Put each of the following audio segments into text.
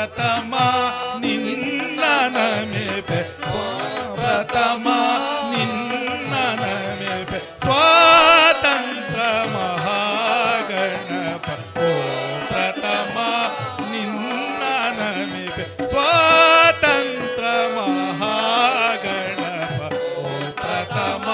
ಪ್ರಥಮ ನಿನ್ನ ನಮಿಪೆ ಪ್ರಥಮ ನಿನ್ನ ನಮಿಪೆ ಸ್ವಾತಂತ್ರ ಮಹಾಗಣಪ ಓ ಪ್ರಥಮ ನಿನ್ನ ನಮಿಪೆ ಸ್ವಾತಂತ್ರ ಮಹಾಗಣಪ ಓ ಪ್ರಥಮ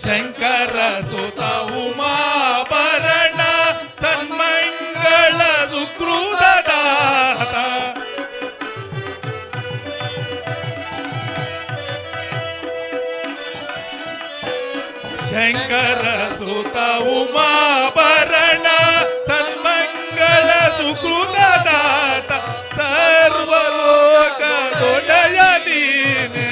ಶಂಕರ ಸುತ ಉಮಾಭರಣ ಸನ್ಮಂಗಳ ಸುಕೃತದಾತ ಶಂಕರ ಸುತ ಉಮಾಭರಣ ಸನ್ಮಂಗಳ ಸುಕೃತದಾತ ಸರ್ವಲೋಕ ದೊಡೆಯ ನೀನೆ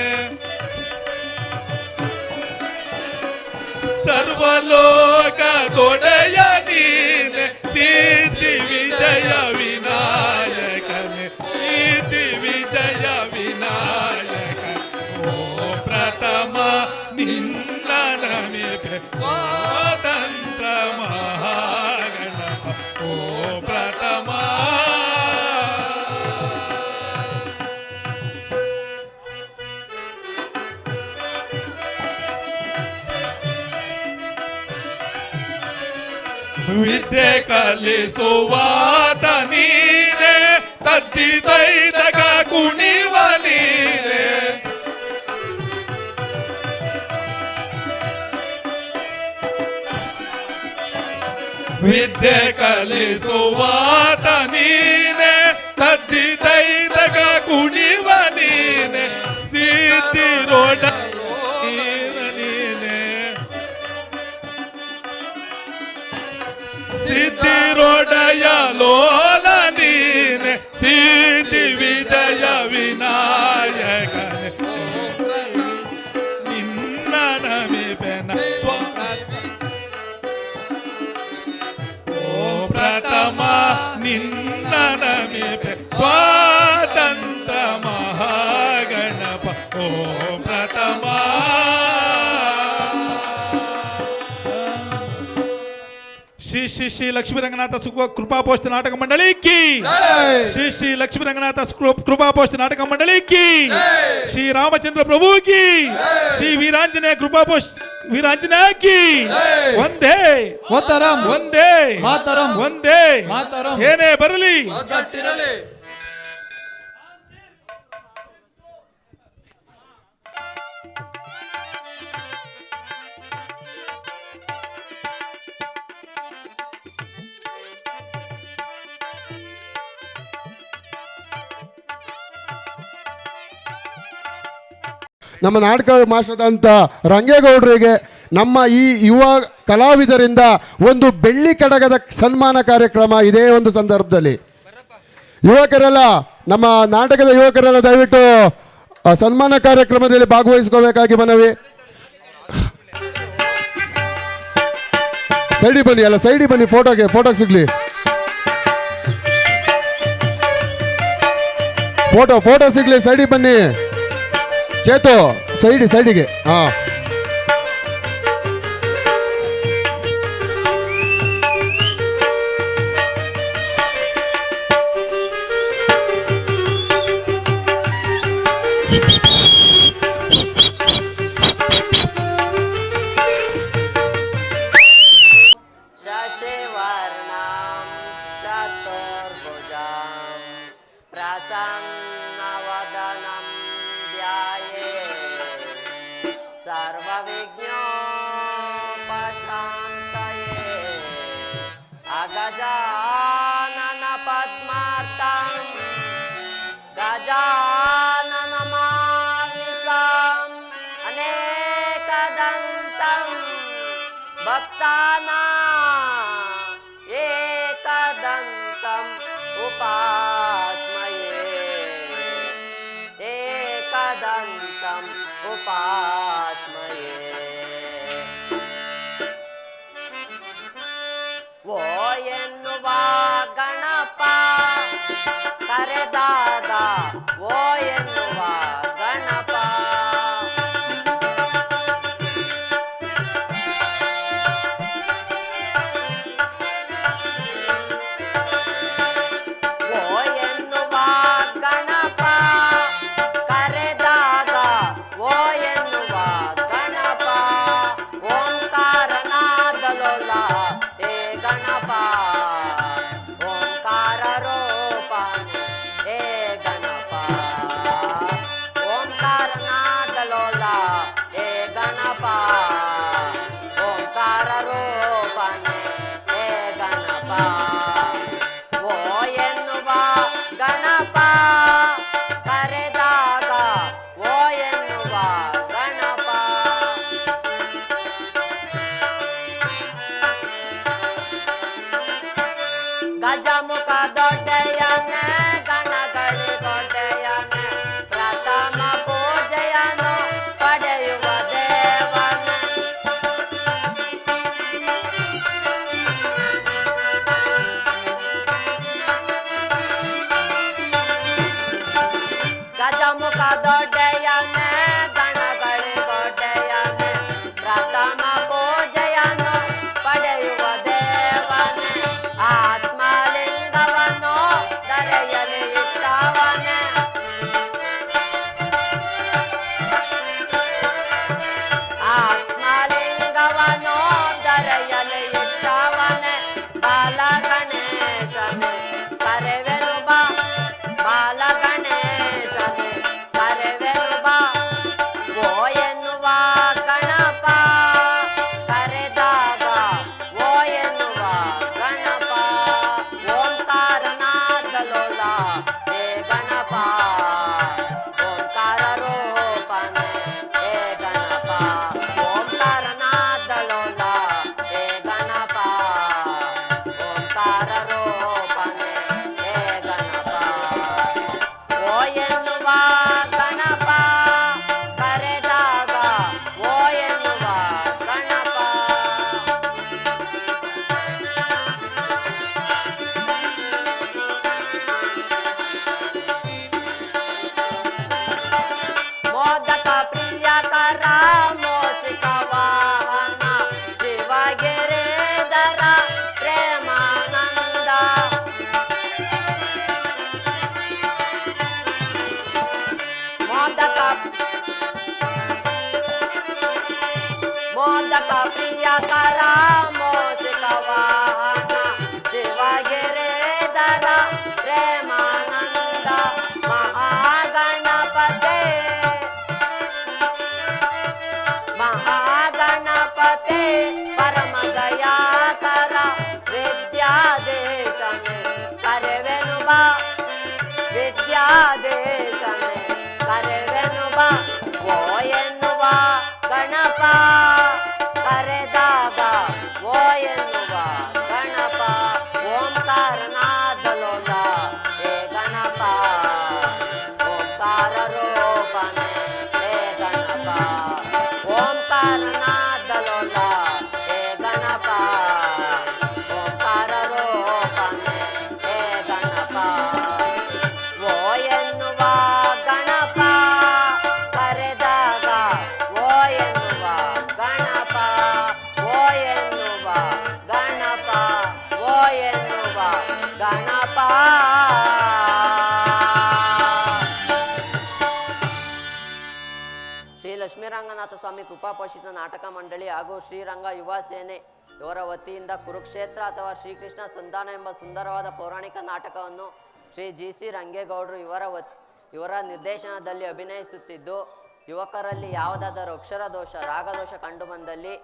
ಸರ್ವಲೋಕ ದೊಡೆಯ ನೀನೆ ಸಿದ್ಧಿ ವಿಜಯ ವಿನಾಯಕನೆ ಸಿದ್ಧಿ ವಿಜಯ ವಿನಾಯಕ ಓ ಪ್ರಥಮ ನಿನ್ನ ನಮಿಪೆ ಸ್ವಾತಂತ್ರ ಮಹಾಗಣಪ ಓ ಪ್ರಥಮ ವಿದ್ಯೆ ಕಲಿಸುವಾತ ನೀನೆ ತದ್ದಿದೈದಗ ಕುಣಿವ ನೀನೆ ವಿದ್ಯೆ ಕಲಿಸುವಾತ ನೀನೆ ತದ್ದಿದೈದಗ ಕುಣಿವ ನೀನೆ ಸಿದ್ಧಿರೋಡ ಸಿದ್ಧಿರೊಡೆಯ ಲೋಲ ನೀನೆ ಸಿದ್ಧಿ ವಿಜಯ ವಿನಾಯಕನೆ ನಿನ್ನ ನಮಿಪೆನ ಓ ಪ್ರಥಮ ನಿನ್ನ ನಮಿಪೆ ಸ್ವಾತಂತ್ರ ಮಹಾಗಣಪ ಓ ಪ್ರಥಮ ಶ್ರೀ ಶ್ರೀ ಶ್ರೀ ಲಕ್ಷ್ಮೀ ರಂಗನಾಥ ಕೃಪಾ ಪೋಸ್ಟ್ ನಾಟಕ ಮಂಡಳಿ की श्री श्री लक्ष्मी रंगनाथ कृपा पोस्ट नाटक मंडली की श्री रामचंद्र प्रभु की श्री वीरांजनेय कृपा पोस्ट वीरांजनेय की वंदे मातरम वंदे मातरम वंदे मातरम ಏನೇ ಬರಲಿ ನಮ್ಮ ನಾಟಕ ಮಾಸ್ಟರಾದಂಥ ರಂಗೇಗೌಡರಿಗೆ ನಮ್ಮ ಈ ಯುವ ಕಲಾವಿದರಿಂದ ಒಂದು ಬೆಳ್ಳಿ ಕಡಗದ ಸನ್ಮಾನ ಕಾರ್ಯಕ್ರಮ ಇದೇ ಒಂದು ಸಂದರ್ಭದಲ್ಲಿ ಯುವಕರೆಲ್ಲ ನಮ್ಮ ನಾಟಕದ ಯುವಕರೆಲ್ಲ ದಯವಿಟ್ಟು ಸನ್ಮಾನ ಕಾರ್ಯಕ್ರಮದಲ್ಲಿ ಭಾಗವಹಿಸ್ಕೋಬೇಕಾಗಿ ಮನವಿ. ಸೈಡಿ ಬನ್ನಿ, ಅಲ್ಲ ಸೈಡಿ ಬನ್ನಿ, ಫೋಟೋಗೆ ಸಿಗ್ಲಿ. ಫೋಟೋ ಸಿಗ್ಲಿ, ಸೈಡಿ ಬನ್ನಿ. ಚೇತು ಸೈಡಿಗೆ ಹಾಂ. गजानन पद्मार्तं गजानन मानिसं अनेकदन्तं भक्तानां एकदन्तम् उपास्महे एकदन्तम् उपास्महे ಓ ಎನ್ನುವ ಗಣಪ ಕರೆದಾಗ ಓ ಎನ್ನುವ ಗಣ ಗಜಮುಖ ದೊಡ್ಡೆಯನೆ ಗಣಗಳಿ ದೊಡ್ಡೆಯನೆ ಪ್ರಥಮ ಪೂಜೆಯನ್ನು ಪಡೆಯುವ ದೇವನೇ ಗಜಮುಖ ದೊಡ್ಡೆಯನೆ ಗಣಗಳಿ ದೊಡ್ಡೆಯನೆ ಪ್ರಥಮ ಪೂಜೆಯನ್ನು ಪಡೆಯುವ ದೇವನೇ ಆತ್ಮಲಿಂಗವನ್ನು ಧರೆಯಲ್ಲಿ ಇಟ್ಟವನೇ ಆತ್ಮಲಿಂಗವನ್ನು ಧರೆಯಲ್ಲಿ ಇಟ್ಟವನೇ ಬಾಲ ಗಣೇಶನೇ ಕರೆವೆನು ಬಾ ಬಾಲ ಗಣೇಶನೇ ಕರೆವೆನು ಬಾ ಓ ಎನ್ನುವ ಗಣಪ ಕರೆದಾಗ ಓ ಎನ್ನುವ ಗಣಪ ಓಂಕಾರನಾದಲೋಲ ಹೇ ಗಣಪ ಓಂಕಾರ ರೂಪನೆ ಹೇ ಗಣಪ ಓಂಕಾರನಾದಲೋಲ ಹೇ ಗಣಪ ಓಂಕಾರ ರೂಪನೆ ಹೇ ಗಣಪ ಓ ಎನ್ನುವ ಗಣಪ ಕರೆದಾಗ ಓ ಎನ್ನುವ ಗಣಪ ಮೋದಕ ಪ್ರಿಯಕರ ಮೋಸಿಕ ವಾಹನ ಶಿವಗಿರಿಧರ ಪ್ರೇಮಾನಂದ ಮೋದಕ ಪ್ರಿಯಕರ ಮೋಸಿಕ ವಾಹನ ಶಿವಗಿರಿಧರ ಪ್ರೇಮಾನಂದ ಮಹಾಗಣಪತೆ ಮಹಾಗಣಪತೆ ಪರಮ ದಯಾಕರ ವಿದ್ಯಾದೇಶನೆ ಕರೆವೆನು ಬಾ ವಿದ್ಯಾದೇಶನೆ ಕರೆವೆನು ಬಾ ಓ ಎನ್ನುವ ಗಣಪ ಕರೆದಾಗ ಓ ಎನ್ನುವ ಗಣಪ ಓಂಕಾರನಾದಲೋಲ ಹೇ ಗಣಪ ಓಂಕಾರ ರೂಪನೆ ಹೇ ಗಣಪ ಓಂಕಾರನಾದಲೋಲ ಹೇ ಗಣಪ ಓಂಕಾರ ರೂಪನೆ ಹೇ ಗಣಪ ಓ ಎನ್ನುವ ಗಣಪ ಕರೆದಾಗ ಓ ಎನ್ನುವ ಗಣಪ ಓ ಎನ್ನುವ ಗಣಪ ಓ ಎನ್ನುವ ಗಣಪ ಶ್ರೀ ಲಕ್ಷ್ಮೀರಂಗನಾಥ ಸ್ವಾಮಿ ಕೃಪಾಪೋಷಿತ ನಾಟಕ ಮಂಡಳಿ ಹಾಗೂ ಶ್ರೀರಂಗ ಯುವ ಸೇನೆ ಇವರ ವತಿಯಿಂದ ಕುರುಕ್ಷೇತ್ರ ಅಥವಾ ಶ್ರೀಕೃಷ್ಣ ಸಂಧಾನ ಎಂಬ ಸುಂದರವಾದ ಪೌರಾಣಿಕ ನಾಟಕವನ್ನು ಶ್ರೀ ಜಿ.ಸಿ. ರಂಗೇಗೌಡರು ಇವರ ನಿರ್ದೇಶನದಲ್ಲಿ ಅಭಿನಯಿಸುತ್ತಿದ್ದು ಯುವಕರಲ್ಲಿ ಯಾವುದಾದರೂ ಅಕ್ಷರ ದೋಷ ರಾಗದೋಷ ಕಂಡುಬಂದಲ್ಲಿ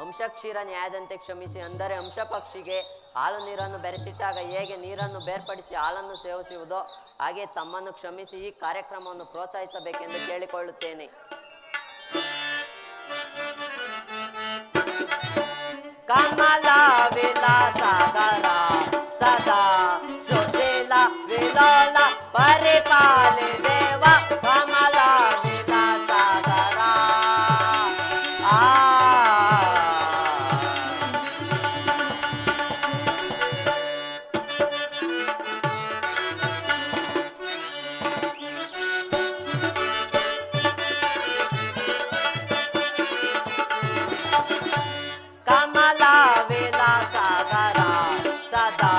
ಅಂಶಕ್ಷೀರ ನ್ಯಾಯದಂತೆ ಕ್ಷಮಿಸಿ, ಅಂದರೆ ಅಂಶ ಪಕ್ಷಿಗೆ ಹಾಲು ನೀರನ್ನು ಬೆರೆಸಿಟ್ಟಾಗ ಹೇಗೆ ನೀರನ್ನು ಬೇರ್ಪಡಿಸಿ ಹಾಲನ್ನು ಸೇವಿಸುವುದೋ ಹಾಗೆ ತಮ್ಮನ್ನು ಕ್ಷಮಿಸಿ ಈ ಕಾರ್ಯಕ್ರಮವನ್ನು ಪ್ರೋತ್ಸಾಹಿಸಬೇಕೆಂದು ಕೇಳಿಕೊಳ್ಳುತ್ತೇನೆ. ಕಮಲ ವಿಲಾಸಗರ ಸದಾ ಸುಶೀಲ ವಿಲೋಲ ಪರಿಪಾಲಿ ದೇವ ಕಮಲ ವಿಲಾಸಗರ ಕಮಲ ವಿಲಾಸಗರ ಸದಾ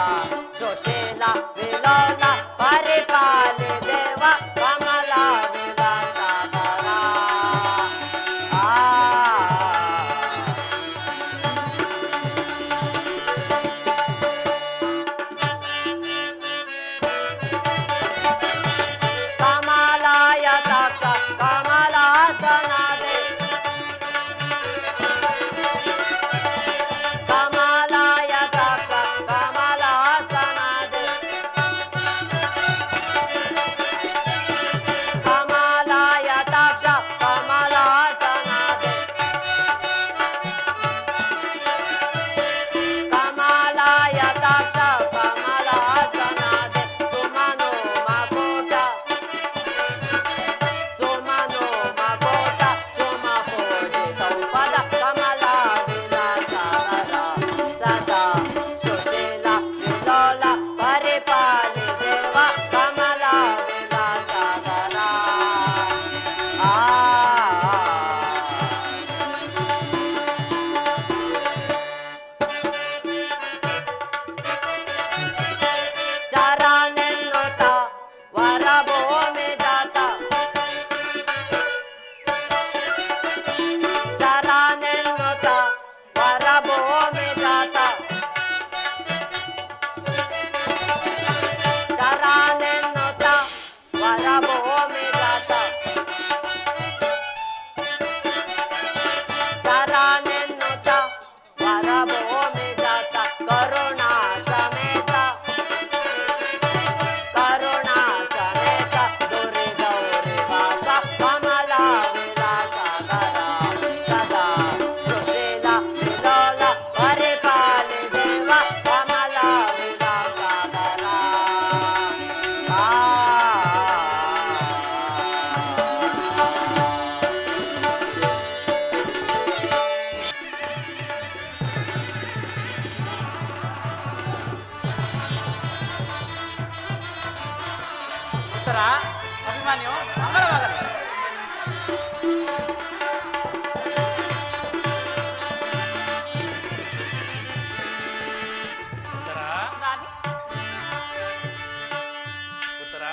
ಸುಶೀಲ ವಿಲೋಲ ಪರಿಪಾಲಿ ದೇವ ಉತ್ತರ ಅಭಿಮಾನ್ಯು ಮಂಗಳವಾಗಲಿ. ಉತ್ತರ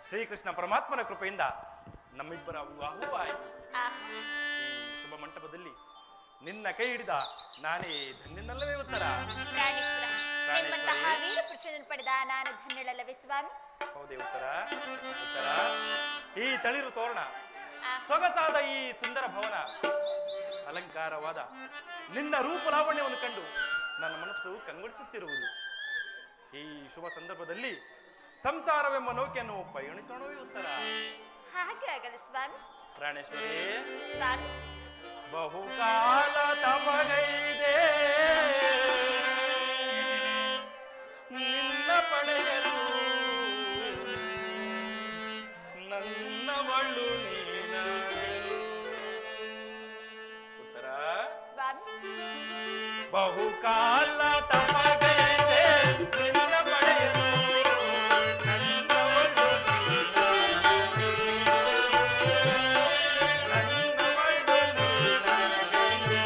ಶ್ರೀಕೃಷ್ಣ ಪರಮಾತ್ಮನ ಕೃಪೆಯಿಂದ ನಮ್ಮಿಬ್ಬರ ವಿವಾಹವೂ ಆಯಿತು. ಈ ಶುಭ ಮಂಟಪದಲ್ಲಿ ನಿನ್ನ ಕೈ ಹಿಡಿದ ನಾನೇ ಧನ್ಯನಲ್ಲವೇ ಉತ್ತರ? ಪಡೆದ ನಾನು ಧನ್ಯಳಲ್ಲವೇ ಸ್ವಾಮಿ? ಹೌದೇ ಉತ್ತರ? ಉತ್ತರ ಈ ತಳಿರು ತೋರಣ, ಸೊಗಸಾದ ಈ ಸುಂದರ ಭವನ, ಅಲಂಕಾರವಾದ ನಿನ್ನ ರೂಪ ಲಾವಣ್ಯವನ್ನು ಕಂಡು ನನ್ನ ಮನಸ್ಸು ಕಂಗೊಳಿಸುತ್ತಿರುವುದು. ಈ ಶುಭ ಸಂದರ್ಭದಲ್ಲಿ ಸಂಸಾರವೆಂಬ ನೌಕೆಯನ್ನು ಪಯಣಿಸೋಣವೇ ಉತ್ತರ? ಹಾಗೆ ಆಗಲಿ ಸ್ವಾಮಿ. ಪ್ರಾಣೇಶ್ವರಿ, ಸ್ವಾಮಿ, ಬಹುಕಾಲ ತಪಗೈದೆ ನಿನ್ನ ಪಡೆಯಲು, ನನ್ನವಳು ನೀನಾಗಲು. ಉತ್ತರ? ಸ್ವಾಮಿ, ಬಹುಕಾಲ ತಪಗೈದೆ ನಿನ್ನ ಪಡೆಯಲು, ನನ್ನವಳು ನೀನಾಗಲು, ನನ್ನವಳು ನೀನಾಗಲು.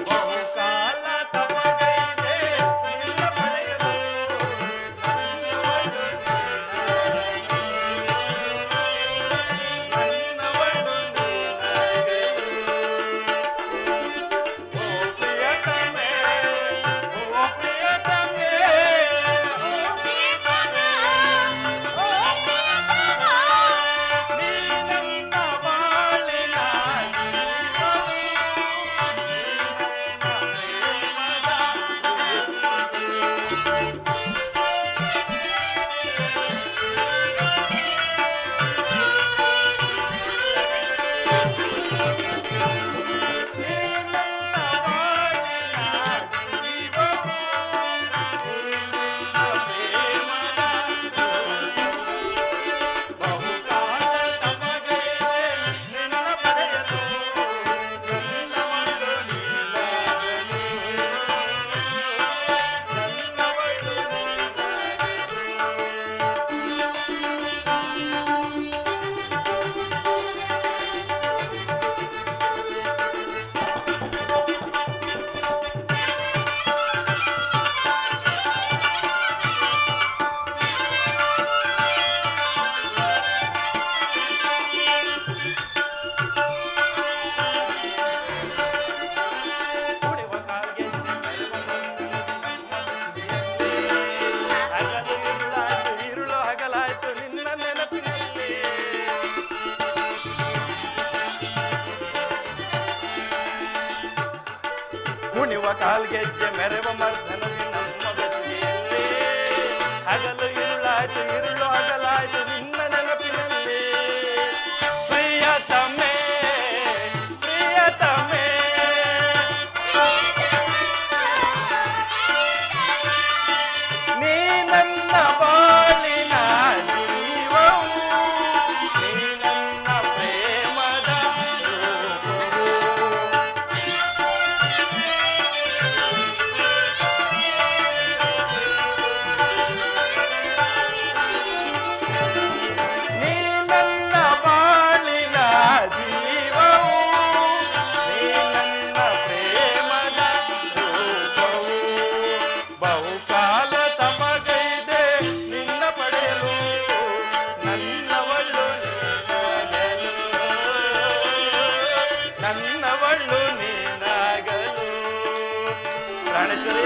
ಬಹುಕಾಲ ತಪಗೈದೆ ನಿನ್ನ ಪಡೆಯಲು, ನನ್ನವಳು ನನ್ನವಳು ನೀನಾಗಲು. ಓ ಪ್ರಿಯತಮೆ, ಓ ಪ್ರಿಯತಮೆ, ನೀ ನನ್ನ ಬಾಳಿನ ಜೀವವು, ಕುಡಿವ ಕಾಲ್ಗೆ ಹಗಲು ഇരുಳಾಯ್ತು, ഇരുಳು ಹಗಲಾಯ್ತು ನಿನ್ನ ನೆನಪಿನಲ್ಲಿ. ಕುಣಿವ ಕಾಲ್ಗೆಜ್ಜೆ ಮೆರವ ಮರ್ದನದಿ ನಮ್ಮ ಬೆಸುಗೆಯಲ್ಲಿ, ಹಗಲು ഇരുಳಾಯ್ತು, ഇരുಳು ಹಗಲಾಯ್ತು ನಿನ್ನ ನೆನಪಿನಲ್ಲಿ. ಪ್ರಿಯತಮೆ, ಪ್ರಿಯತಮೆ, ನೀ ನನ್ನ ಬಾಳಿನ ಜೀವವು, ನೀ ನನ್ನ ಪ್ರೇಮದ ರೂಪವು. ನೀ ನನ್ನ ಬಾಳಿನ ಜೀವವು, ನೀ ನನ್ನ ಪ್ರೇಮದ ರೂಪವು. ಬಹುಕಾಲ ತಪಗೈದೆ ನಿನ್ನ ಪಡೆಯಲು, ನನ್ನವಳು ನೀನಾಗಲು, ನನ್ನವಳು ನೀನಾಗಲು. ಪ್ರಾಣೇಶ್ವರಿ,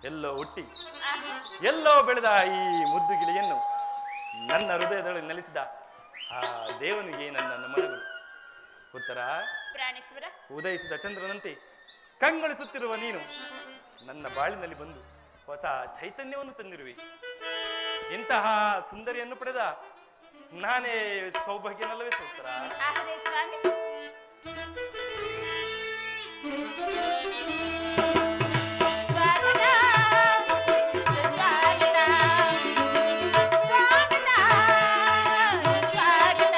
ಎಲ್ಲೋ ಹುಟ್ಟಿ ಎಲ್ಲೋ ಬೆಳೆದ ಈ ಮುದ್ದು ಗಿಳಿಯನ್ನು ನನ್ನ ಹೃದಯದೊಳಗೆ ನೆಲೆಸಿದ ಆ ದೇವನಿಗೆ ನನ್ನ ನಮನಗಳು. ಉತ್ತರ, ಪ್ರಾಣೇಶ್ವರ, ಉದಯಿಸಿದ ಚಂದ್ರನಂತೆ ಕಂಗೊಳಿಸುತ್ತಿರುವ ನೀನು ನನ್ನ ಬಾಳಿನಲ್ಲಿ ಬಂದು ಹೊಸ ಚೈತನ್ಯವನ್ನು ತಂದಿರುವೆ. ಇಂತಹ ಸುಂದರಿಯನ್ನು ಪಡೆದ ನಾನೇ ಸೌಭಾಗ್ಯನಲ್ಲವೇ ಸೋತ್ತರ? ಆಹರೇ ಸ್ವಾಮಿ. ಸ್ವಾಗತ, ಸುಸ್ವಾಗತ, ಸ್ವಾಗತ, ಸುಸ್ವಾಗತ.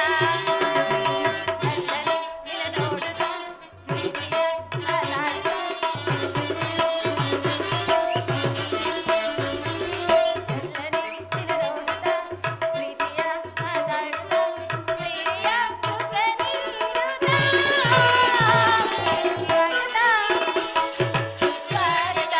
ಅಲ್ಲದೆ ನಿನ್ನ ನೋಡುತ್ತ ಪ್ರೀತಿಯ ಮಾತಾಡುತ್ತ. ಅಲ್ಲದೆ ನಿನ್ನ ನೋಡುತ್ತ ಪ್ರೀತಿಯ ಮಾತಾಡುತ್ತ. ಪ್ರಿಯ ಸುಖ ನೀಡುತ್ತ. ಸ್ವಾಗತ,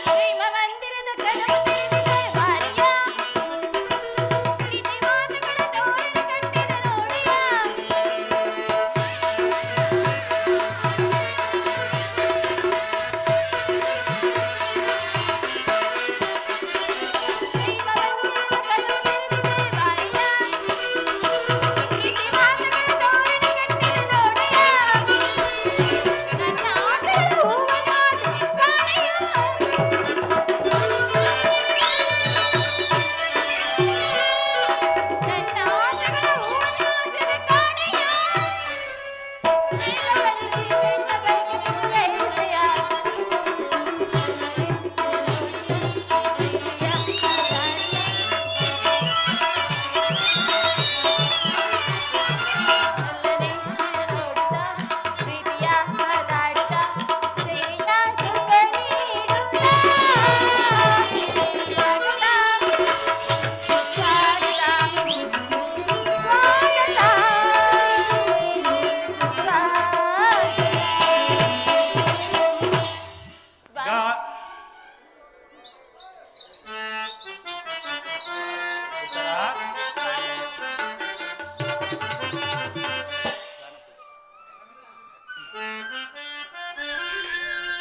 ಪ್ರೇಮ ಮಂದಿರದ ಕನವು ತಿಳಿದಿದೆ ಬಾರಿಯ. ಪ್ರೀತಿ ಮಾತುಗಳ ತೋರಣ ಕಟ್ಟಿದ ನೋಡಿಯ. ಪ್ರೇಮ ಮಂದಿರದ ಕನವು ತಿಳಿದಿದೆ ಬಾರಿಯ. ಪ್ರೀತಿ ಮಾತುಗಳ ತೋರಣ ಕಟ್ಟಿದ ನೋಡಿಯ. ನನ್ನ ಆಸೆಗಳ ಹೂವನಾದ ಕಾಣೆಯ. ನನ್ನ ಆಸೆಗಳ ಹೂವನಾದ ಕಾಣೆಯ. ಪ್ರೀತಿಯ ಮಾತಾಡುತ್ತ ಪ್ರಿಯ ಸುಖ ನೀಡುತ್ತ. ಸ್ವಾಗತ, ಗಾ-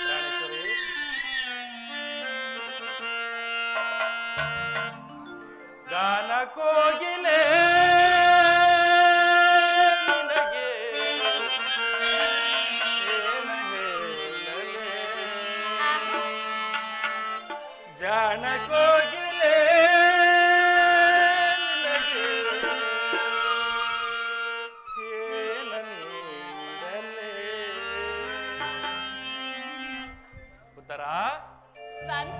ಪ್ರಾಣೇಶ್ವರಿ, ಗಾನ ಕೋಗಿಲೆ ನಿನಗೆ ಏನು ಹೇಳಲೆ? ಜಾಣ ಕೋಗಿಲೆ ನಿನಗೆ ಏನು ನೀಡಲೆ? ಉತ್ತರ, ಸ್ವಾಮಿ.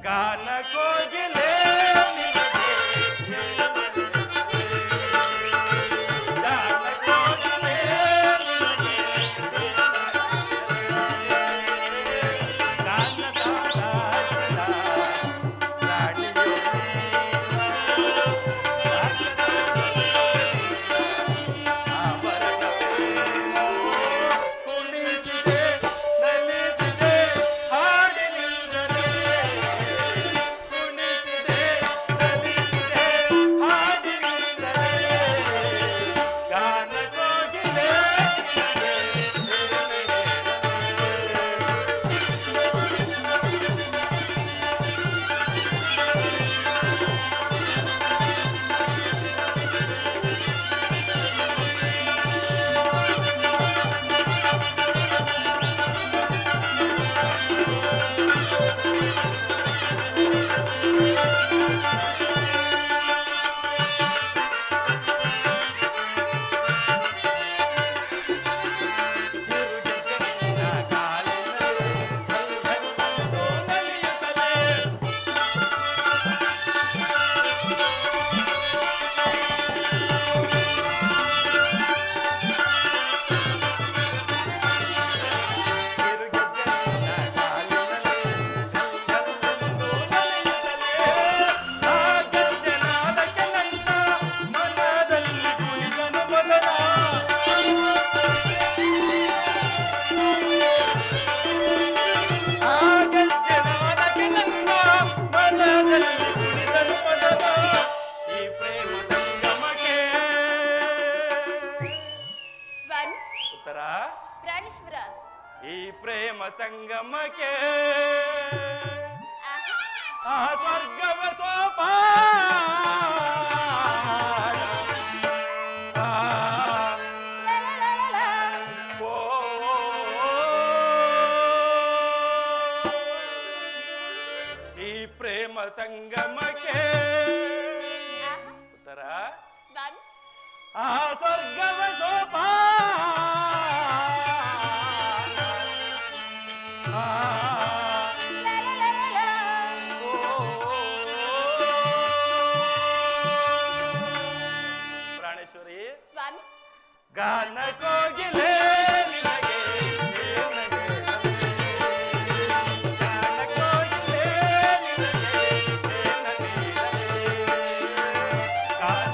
ಗಾನ ಕೋಗಿಲೆ ನಿನಗೆ ಸಂಗಮಕ್ಕೆ ಆಹಾ. ಆ ಸ್ವರ್ಗವ ಸೋಪಾನ ಆ, ಲಲಲಲಲ. ಓ, ಈ ಪ್ರೇಮ ಸಂಗಮಕ್ಕೆ ಆಹಾ. ಉತ್ತರ ಸ್ವಾಮಿ ಆ ಸ್ವರ್ಗವ ಸೋಪಾನ ಆ, ಲಲಲಲಲ. ಓ, ಪ್ರಾಣೇಶ್ವರಿ ಸ್ವಾಮಿ ಗಾನ ಕೋಗಿಲೆ ನಿನಗೆ ನಿನಗೆ ಗಾನ ಕೋಗಿಲೆ ನಿನಗೆ ನಿನಗೆ ಗಾನ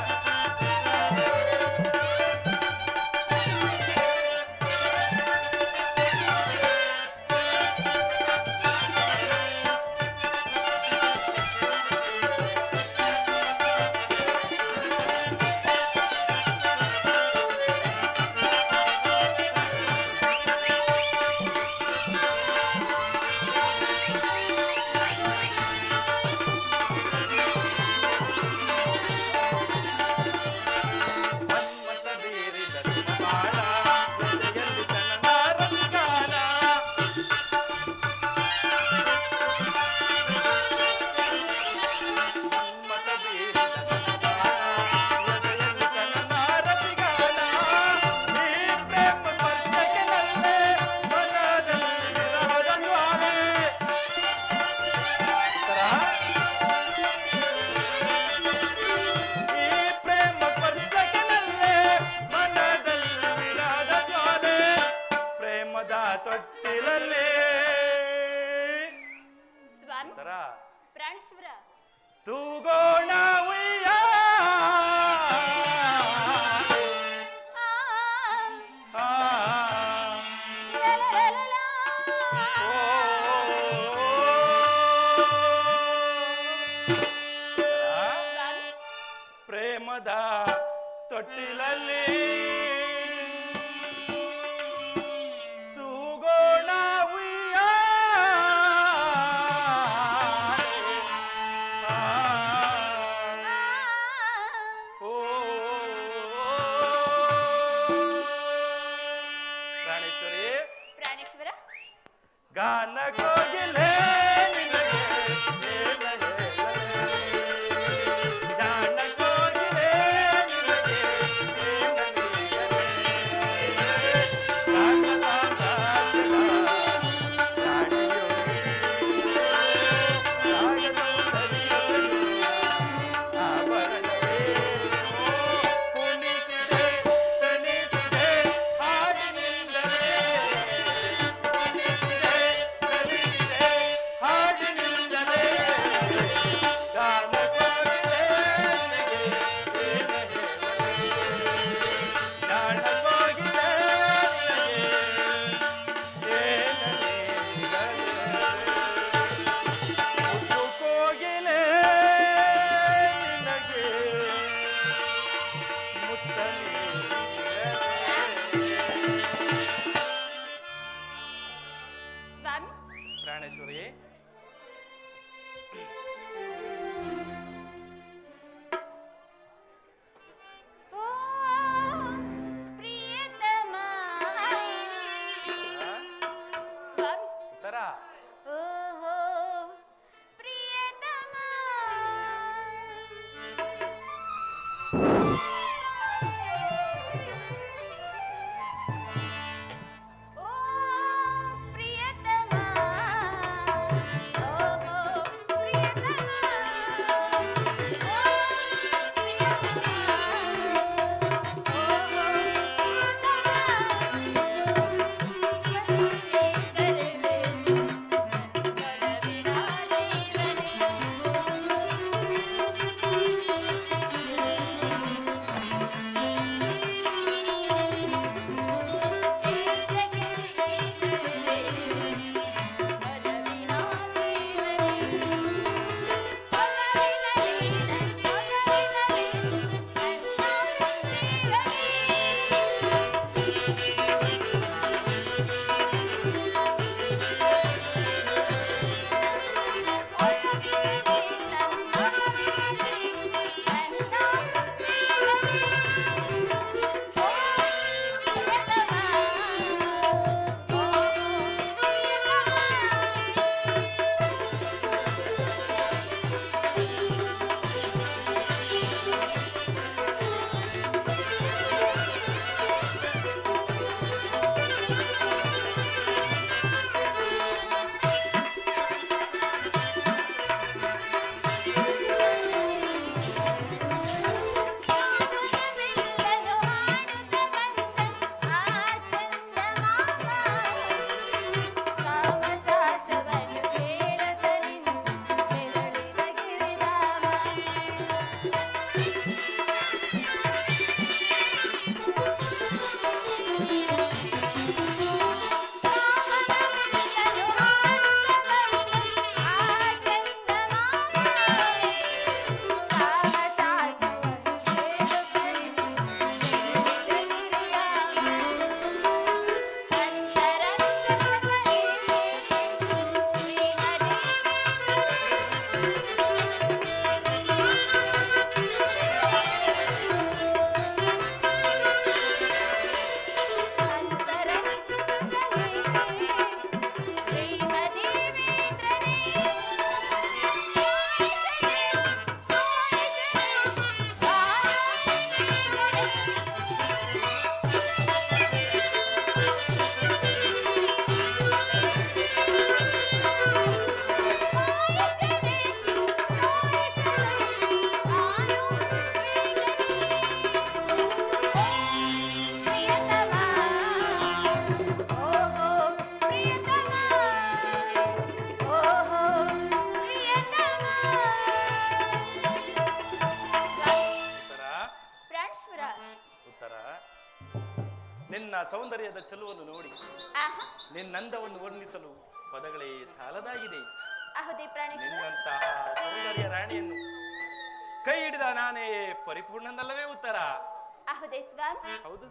ಮನ್ಮಥ ಬೀರಿದ ಸುಮಬಾಣ ಎದೆಯಲ್ಲಿ ತನ್ನ ರಂಗಾನ ಮನ್ಮಥ ಬೀರಿದ ಸುಮಬಾಣ ಎದೆಯಲ್ಲಿ ತನ್ನ ರತಿಗಾನ ಈ ಪ್ರೇಮ ಸ್ಪರ್ಶಕ್ಕೆ ನಲ್ಲೆ ಮನದಲ್ಲಿ ರಾಜಜ್ವಾಲೆ ಈ ಪ್ರೇಮ ಸ್ಪರ್ಶಕನಲ್ಲೇ ಮನದಲ್ಲಿ ವಿರಾದ ಜ್ವಾಲೆ ಪ್ರೇಮದ ತೊಟ್ಟಿಲಲ್ಲೇ ಸ್ವಾಮಿ ತರ ಪ್ರಾಣೇಶ್ವರ ತೂಗೋಣ ಆ. ಆ, ಲಲಲಲಲ. ಓ, ಸ್ವಾಮಿ ಪ್ರೇಮದ ತೊಟ್ಟಿಲಲ್ಲಿ ತೂಗೋಣ ಆ, ಓ, ಪ್ರಾಣೇಶ್ವರಿ ಪ್ರಾಣೇಶ್ವರ ಗಾನ ಕೋಗಿಲೆ ನಿನಗೆ ನಿನಗೆ ಜಾಣ ಕೋಗಿಲೆ ನಿನಗೆ ನಿನಗೆ ನಿನ್ನ ಸೌಂದರ್ಯದ ಚೆಲುವನ್ನು ನೋಡಿ ಆಹಾ ನಿನ್ನಂದವನ್ನು ವರ್ಣಿಸಲು ಪದಗಳೇ ಸಾಲದಾಗಿದೆ. ಹೌದೇ ಪ್ರಾಣೇಶ್ವರ? ನಿನ್ನಂತಹ ಸೌಂದರ್ಯ ರಾಣಿಯನ್ನು ಕೈ ಹಿಡಿದ ನಾನೇ ಪರಿಪೂರ್ಣನಲ್ಲವೇ ಉತ್ತರ? ಹೌದೇ ಸ್ವಾಮಿ? ಹೌದು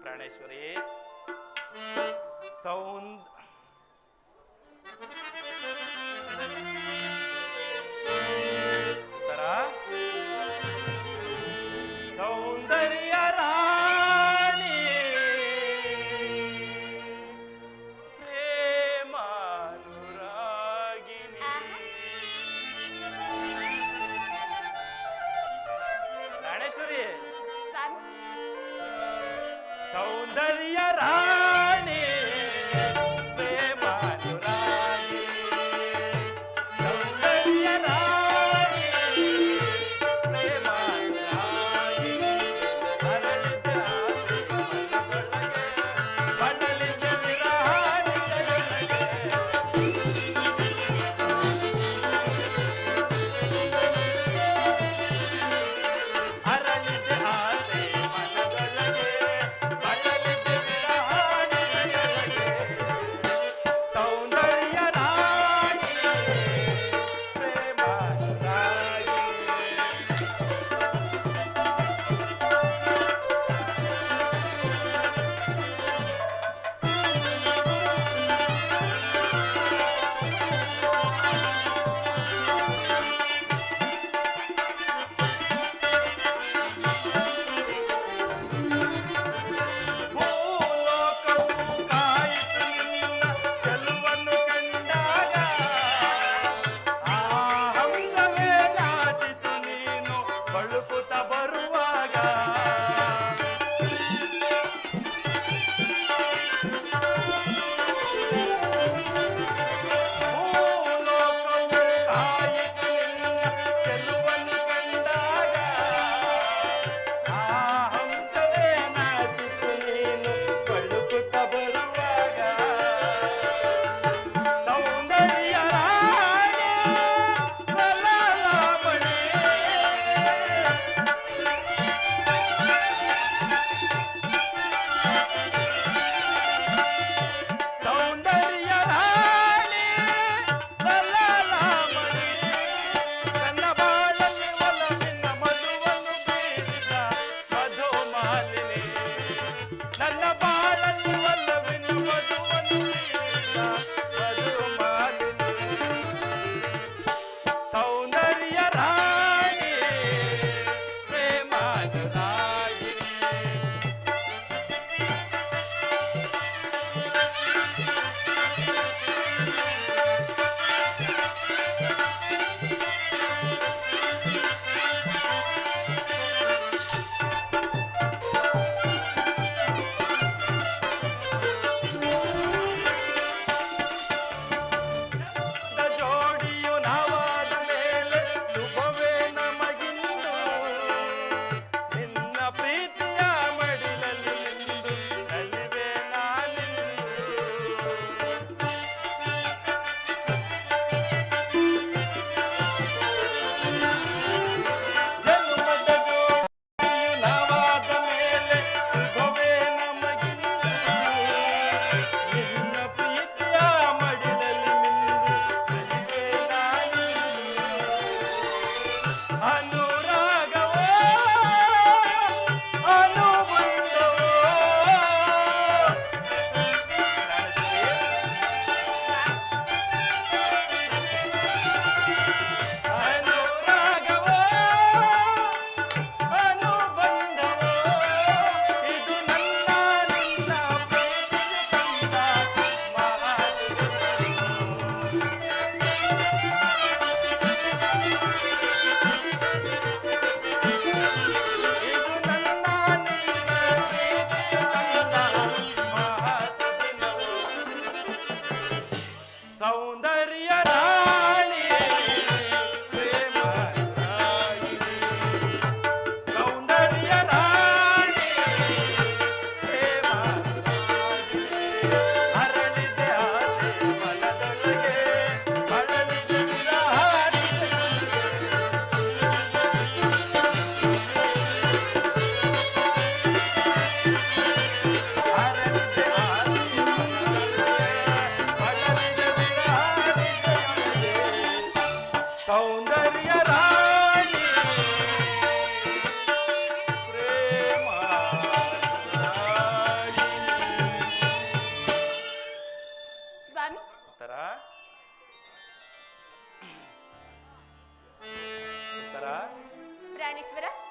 ಪ್ರಾಣೇಶ್ವರಿ. ಉತ್ತರ ಸೌಂದರ್ಯ ರಾಣಿ ಪ್ರೇಮಾನುರಾಗಿನಿ. ಪ್ರಾಣೇಶ್ವರಿ ಸ್ವಾಮಿ ಸೌಂದರ್ಯ ರಾಣಿ ಪ್ರೇಮಾನುರಾಗಿ. ಸೌಂದರ್ಯ ರಾಣಿ ಪ್ರೇಮಾನುರಾಗಿ. ಅರಳಿದ ಆಸೆ ಮನದೊಳಗೆ, ಬದಲಿದ ವಿರಹಾನಿಗಳೊಳಗೆ. ಅರಳಿದ ಆಸೆ ಮನದೊಳಗೆ, ಬದಲಿದ ವಿರಹಾನಿಗಳೊಳಗೆ. ಸೌಂದರ್ಯ ರಾಣಿ ಪ್ರೇಮಾನುರಾಗಿ. ಭೂಲೋಕವು ಕಾಯಿತು ನಿನ್ನ ಚೆಲುವನ್ನು ಕಂಡಾಗ, ಆ ಹಂಸವೇ ನಾಚಿತು ನೀನು ಬಳುಕುತ್ತ ಬರುವಾಗ. ಭೂಲೋಕವು ಕಾಯಿತು ನಿನ್ನ ಚೆಲುವನ್ನು ಕಂಡಾಗ, ಆ ಹಂಸವೇ ನಾಚಿತು ನೀನು ಬಳುಕುತ್ತ ಬರುವಾಗ. ಸೌಂದರ್ಯ ರಾಣಿ ಲಲಾಮಣಿ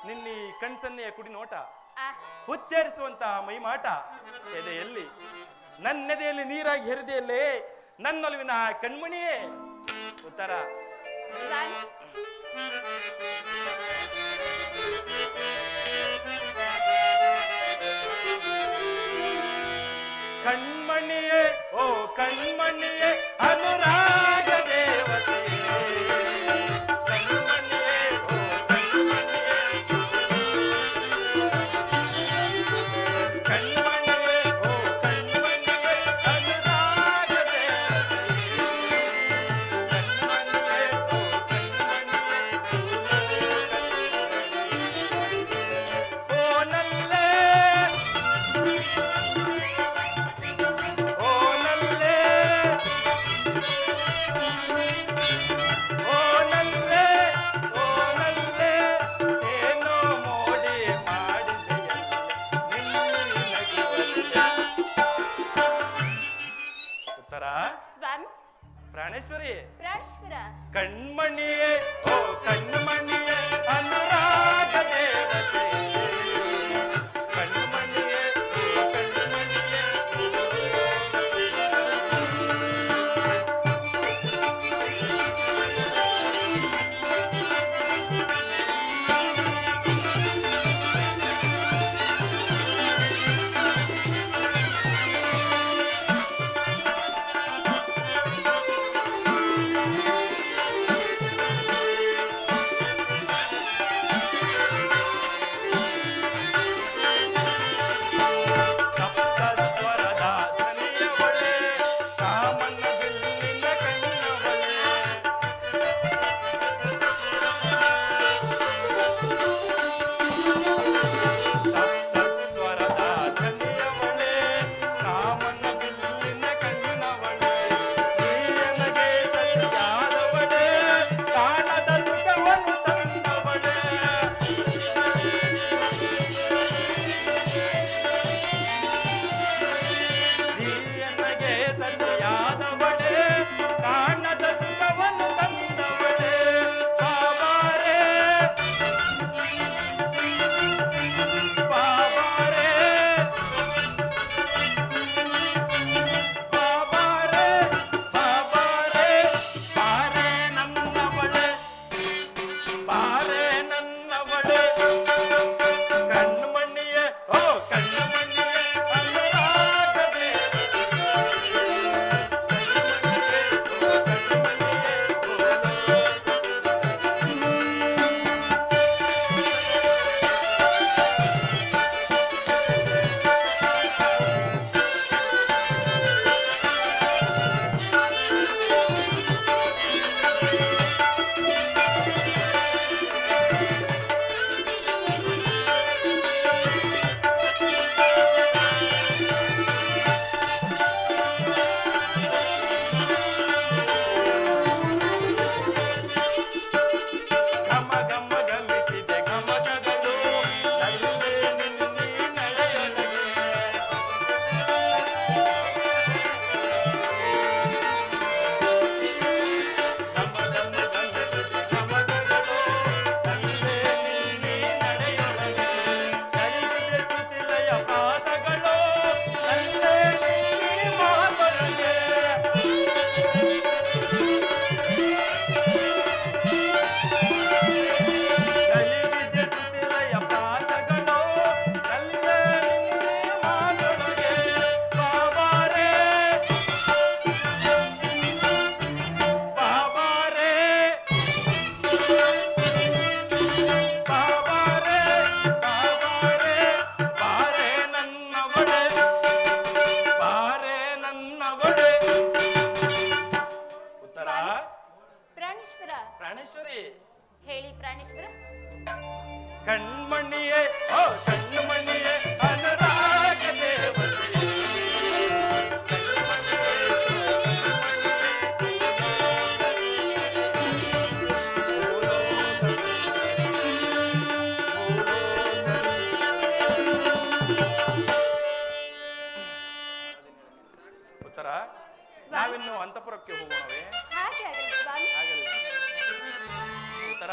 ನಿನ್ನಿ ಕಣ್ಸನ್ನೆಯ ಕುಡಿ ನೋಟ, ಆ, ಉಚ್ಚರಿಸುವಂತಹ ಮೈಮಾಟ, ಎದೆಯಲ್ಲಿ ನನ್ನೆದೆಯಲ್ಲಿ ನೀರಾಗಿ ಹೆರಿದೆಯಲ್ಲೇ ನನ್ನೊಲುವಿನ ಕಣ್ಮಣಿಯೇ. ಉತ್ತರ ಸ್ವಾಮಿ ಕಣ್ಮಣಿಯೇ, ಓ ಕಣ್ಮಣಿಯೇ, ಅನುರಾಗ ದೇವತೆಯೇ. ಕಣ್ಮಣಿಯೇ, ಓ ಕಣ್ಮಣಿಯೇ, ಕಣ್ಮಣಿಯೇ, ಓ ಕಣ್ಮಣಿಯೇ, ಅನುರಾಗ ದೇವತೆಯೇ. ಕಣ್ಮಣಿಯೇ, ಓ ಕಣ್ಮಣಿಯೇ, ಓ ನಲ್ಲೇ, ಓ ನಲ್ಲೇ, ಓ ನಲ್ಲೇ, ಓ ನಲ್ಲೇ, ಏನೋ ಮೋಡಿ ಮಾಡಿದೆಯಲ್ಲ ನಿನ್ನಲ್ಲಿ ನಗುವಲ್ಲಿ. ಉತ್ತರ ಸ್ವಾಮಿ ಪ್ರಾಣೇಶ್ವರಿ. ಪ್ರಾಣೇಶ್ವರ ಕಣ್ಮಣಿಯೇ, ಓ ಕಣ್ಮಣಿಯೇ, ಅನುರಾಗ ದೇವತೆ. ಕಣ್ಮಣಿಯೇ, ಓ ಕಣ್ಮಣಿಯೇ, ಸಪ್ತ ಸ್ವರದ ಧ್ವನಿಯವಳೆ, ಕಾಮನ ಬಿಲ್ಲಿನ ಕಣ್ಣವಳೆ. ಸಪ್ತ ಸ್ವರದ ಧ್ವನಿಯವಳೆ, ಕಾಮನ ಬಿಲ್ಲಿನ ಕಣ್ಣವಳೆ. ನೀನಗೆ ಸರಿಯಾದವಳೆ, ಕಾಣದ ಸುಖವನ್ನು ತಂದವಳೆ. ನೀನಗೆ ಸರಿಯಾದವಳೆ, ಕಾಣದ ಸುಖವನ್ನು ತಂದವಳೆ. ಬಾಬಾರೆ, ಬಾಬಾರೆ, ಬಾಬಾರೆ, ಬಾಬಾರೆ, ಬಾರೆ ನನ್ನವಳೆ, ಬಾರೆ ನನ್ನವಳೆ. ಕಣ್ಮಣಿಯೇ, ಓ ಕಣ್ಮಣಿಯೇ, ಅನುರಾಗ ದೇವತೆ. ಕಣ್ಮಣಿಯೇ, ಓ ಕಣ್ಮಣಿಯೇ, ಘಮ ಘಮ ಘಮಿಸಿದೆ ಘಮಕಗಳು, ನಲ್ಲೇ ನಿನ್ನಿ ನಡೆಯೊಳಗೆ. ಘಮ ಘಮ ಘಮಿಸಿದೆ ಘಮಕಗಳು, ನಲ್ಲೇ ನಿನ್ನಿ ನಡೆಯೊಳಗೆ. ಸರಿದಿದೆ ಸುತಿಲಯ ಪಾಸಗಳು, ನಲ್ಲೇ ನಿನ್ನಿ ಮಾತೊಳಗೆ. ಕಲಿವಿದ್ಯೆ ಸುತಿಲಯ ಪ್ರಾಸಗಳು, ನಲ್ಲೇ ನಿನ್ನಿ ಮಾತೊಳಗೆ. ಬಾಬಾರೆ, ಬಾಬಾರೆ, ಬಾಬಾರೆ, ಬಾಬಾರೆ, ಬಾರೆ ನನ್ನವಳೆ, ಬಾರೆ ನನ್ನವಳೆ. ಉತ್ತರ ಪ್ರಾಣೇಶ್ವರ ಪ್ರಾಣೇಶ್ವರಿ. ಹೇಳಿ ಪ್ರಾಣೇಶ್ವರ. ಕಣ್ಮಣಿಯೇ, ಓ ಕಣ್ಮಣಿಯೇ, ಅನುರಾಗ ದೇವತೆ. ಉತ್ತರ ನಾವಿನ್ನು ಅಂತಃಪುರಕ್ಕೆ ಹೋಗೋಣವೇ? ಹಾಗೆ ಆಗಲಿ ಸ್ವಾಮಿ. ಆಗಲಿ. ಉತ್ತರ